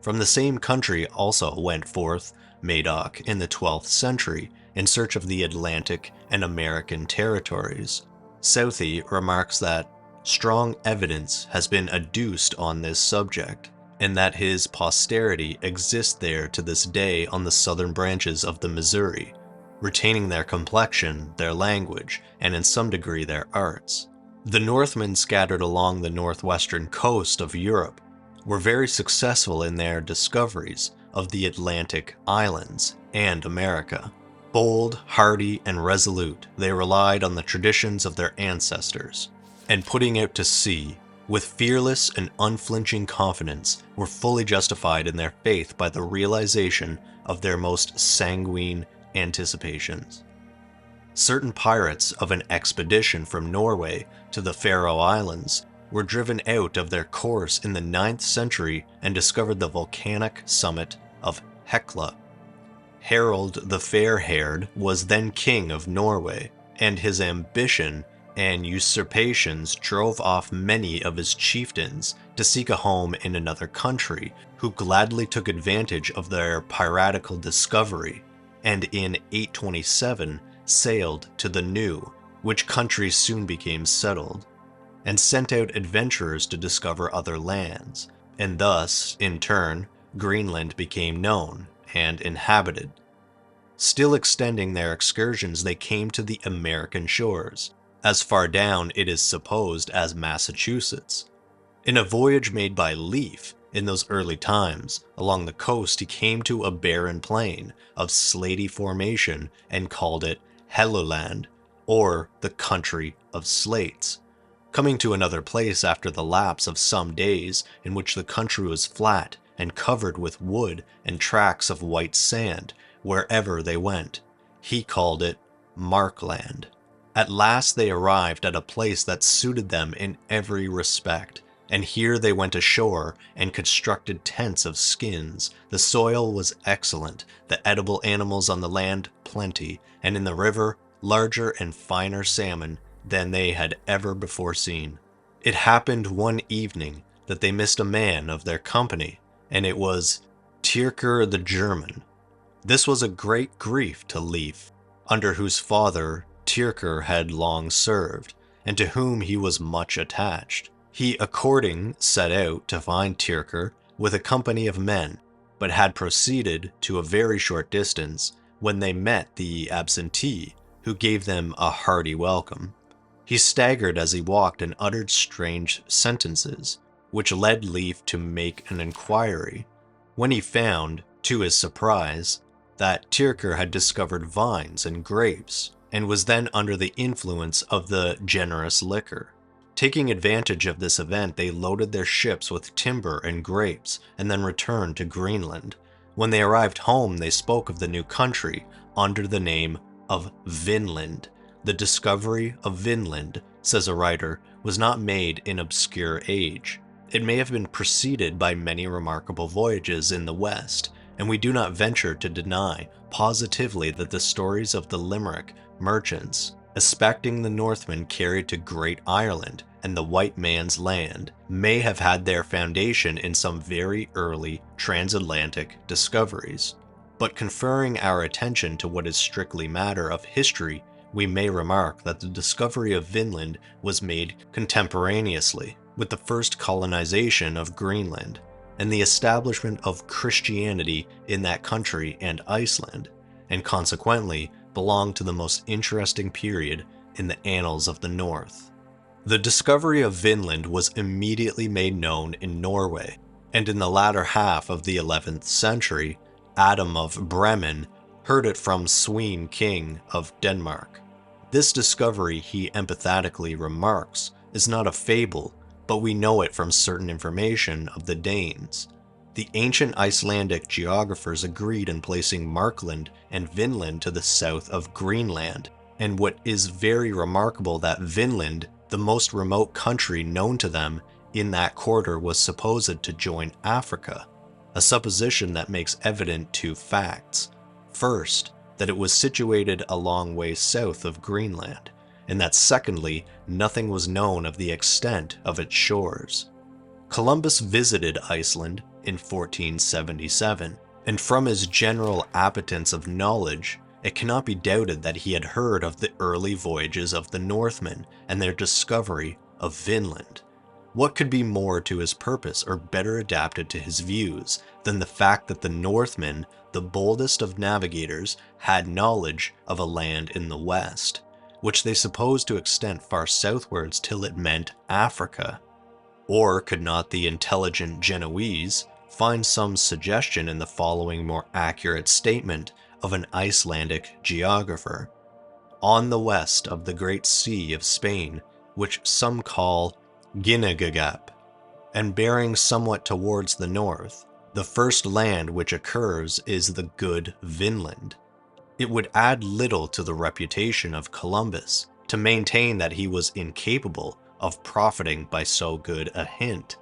From the same country also went forth Madoc in the 12th century in search of the Atlantic and American territories. Southey remarks that strong evidence has been adduced on this subject, and that his posterity exist there to this day on the southern branches of the Missouri, retaining their complexion, their language, and in some degree their arts. The Northmen scattered along the northwestern coast of Europe were very successful in their discoveries of the Atlantic islands and America. Bold, hardy, and resolute, they relied on the traditions of their ancestors, and putting out to sea, with fearless and unflinching confidence, were fully justified in their faith by the realization of their most sanguine anticipations. Certain pirates of an expedition from Norway to the Faroe Islands were driven out of their course in the 9th century and discovered the volcanic summit of Hekla. Harald the Fair-Haired was then king of Norway, and his ambition and usurpations drove off many of his chieftains to seek a home in another country, who gladly took advantage of their piratical discovery, and in 827 sailed to the New, which country soon became settled, and sent out adventurers to discover other lands, and thus, in turn, Greenland became known and inhabited. Still extending their excursions, they came to the American shores, as far down, it is supposed, as Massachusetts. In a voyage made by Leif in those early times, along the coast he came to a barren plain of slaty formation and called it Helluland, or the country of slates. Coming to another place after the lapse of some days in which the country was flat and covered with wood and tracts of white sand wherever they went, he called it Markland. At last they arrived at a place that suited them in every respect, and here they went ashore and constructed tents of skins. The soil was excellent, the edible animals on the land plenty, and in the river larger and finer salmon than they had ever before seen. It happened one evening that they missed a man of their company, and it was Tyrker the German. This was a great grief to Leif, under whose father Tyrker had long served, and to whom he was much attached. He according set out to find Tyrker with a company of men, but had proceeded to a very short distance when they met the absentee, who gave them a hearty welcome. He staggered as he walked and uttered strange sentences, which led Leif to make an inquiry, when he found, to his surprise, that Tyrker had discovered vines and grapes, and was then under the influence of the generous liquor. Taking advantage of this event, they loaded their ships with timber and grapes, and then returned to Greenland. When they arrived home, they spoke of the new country under the name of Vinland. The discovery of Vinland, says a writer, was not made in obscure age. It may have been preceded by many remarkable voyages in the West, and we do not venture to deny positively that the stories of the Limerick merchants, expecting the Northmen carried to Great Ireland and the white man's land, may have had their foundation in some very early transatlantic discoveries. But conferring our attention to what is strictly matter of history, we may remark that the discovery of Vinland was made contemporaneously with the first colonization of Greenland and the establishment of Christianity in that country and Iceland, and consequently belonged to the most interesting period in the annals of the North. The discovery of Vinland was immediately made known in Norway, and in the latter half of the 11th century, Adam of Bremen heard it from Svein, king of Denmark. This discovery, he emphatically remarks, is not a fable, but we know it from certain information of the Danes. The ancient Icelandic geographers agreed in placing Markland and Vinland to the south of Greenland, and what is very remarkable that Vinland, the most remote country known to them in that quarter, was supposed to join Africa, a supposition that makes evident two facts. First, that it was situated a long way south of Greenland, and that secondly, nothing was known of the extent of its shores. Columbus visited Iceland in 1477, and from his general appetence of knowledge, it cannot be doubted that he had heard of the early voyages of the Northmen and their discovery of Vinland. What could be more to his purpose or better adapted to his views than the fact that the Northmen, the boldest of navigators, had knowledge of a land in the west, which they supposed to extend far southwards till it meant Africa? Or could not the intelligent Genoese find some suggestion in the following more accurate statement of an Icelandic geographer? On the west of the great sea of Spain, which some call Ginnungagap, and bearing somewhat towards the north, the first land which occurs is the good Vinland. It would add little to the reputation of Columbus to maintain that he was incapable of profiting by so good a hint.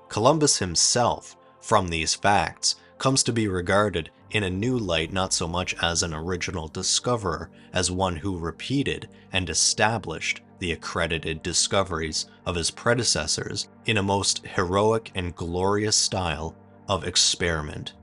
Columbus himself, from these facts, comes to be regarded in a new light not so much as an original discoverer as one who repeated and established the accredited discoveries of his predecessors in a most heroic and glorious style of experiment.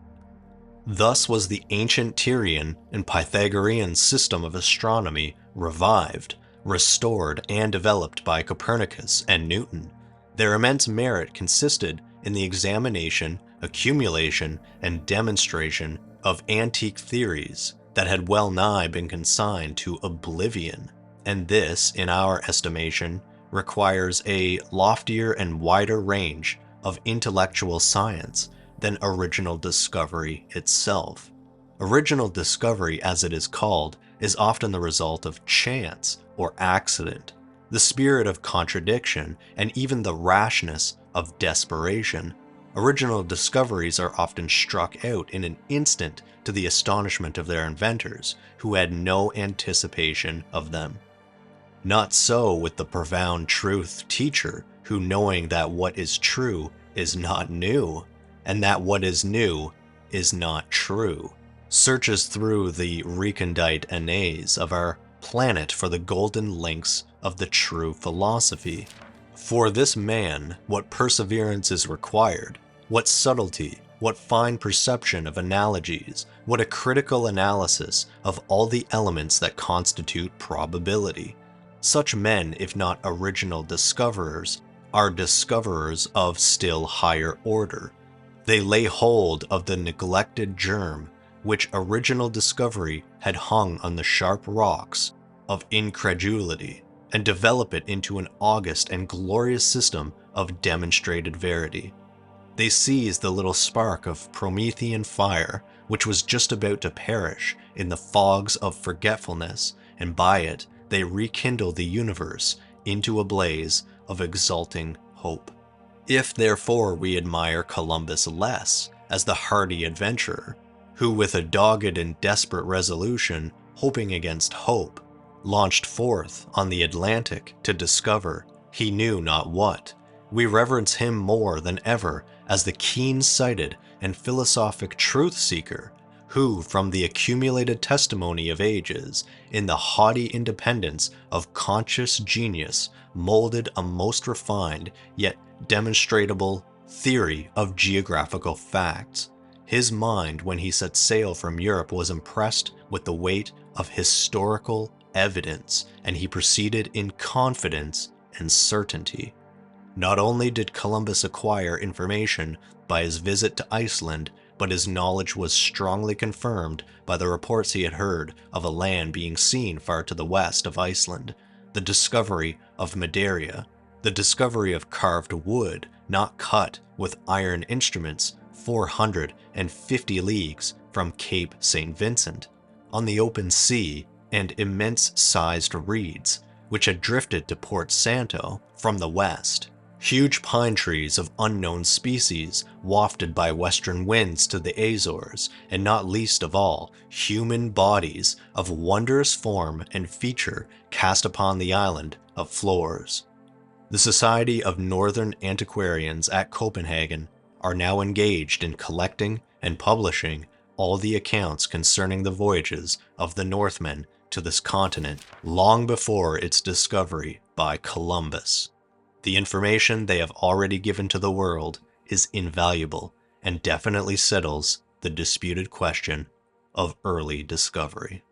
Thus was the ancient Tyrian and Pythagorean system of astronomy revived, restored, and developed by Copernicus and Newton. Their immense merit consisted in the examination, accumulation, and demonstration of antique theories that had well nigh been consigned to oblivion, and this, in our estimation, requires a loftier and wider range of intellectual science than original discovery itself. Original discovery, as it is called, is often the result of chance or accident, the spirit of contradiction, and even the rashness of desperation. Original discoveries are often struck out in an instant to the astonishment of their inventors, who had no anticipation of them. Not so with the profound truth teacher, who, knowing that what is true is not new, and that what is new is not true, searches through the recondite annals of our planet for the golden links of the true philosophy. For this man, what perseverance is required, what subtlety, what fine perception of analogies, what a critical analysis of all the elements that constitute probability. Such men, if not original discoverers, are discoverers of still higher order. They lay hold of the neglected germ which original discovery had hung on the sharp rocks of incredulity, and develop it into an august and glorious system of demonstrated verity. They seize the little spark of Promethean fire, which was just about to perish in the fogs of forgetfulness, and by it they rekindle the universe into a blaze of exulting hope. If therefore we admire Columbus less as the hardy adventurer, who with a dogged and desperate resolution, hoping against hope, launched forth on the Atlantic to discover he knew not what, we reverence him more than ever as the keen-sighted and philosophic truth-seeker, who, from the accumulated testimony of ages, in the haughty independence of conscious genius, molded a most refined yet demonstrable theory of geographical facts. His mind, when he set sail from Europe, was impressed with the weight of historical evidence, and he proceeded in confidence and certainty. Not only did Columbus acquire information by his visit to Iceland, but his knowledge was strongly confirmed by the reports he had heard of a land being seen far to the west of Iceland, the discovery of Madeira, the discovery of carved wood not cut with iron instruments 450 leagues from Cape St. Vincent, on the open sea, and immense-sized reeds, which had drifted to Port Santo from the west. Huge pine trees of unknown species wafted by western winds to the Azores, and not least of all, human bodies of wondrous form and feature cast upon the island of Flores. The Society of Northern Antiquarians at Copenhagen are now engaged in collecting and publishing all the accounts concerning the voyages of the Northmen to this continent long before its discovery by Columbus. The information they have already given to the world is invaluable and definitely settles the disputed question of early discovery.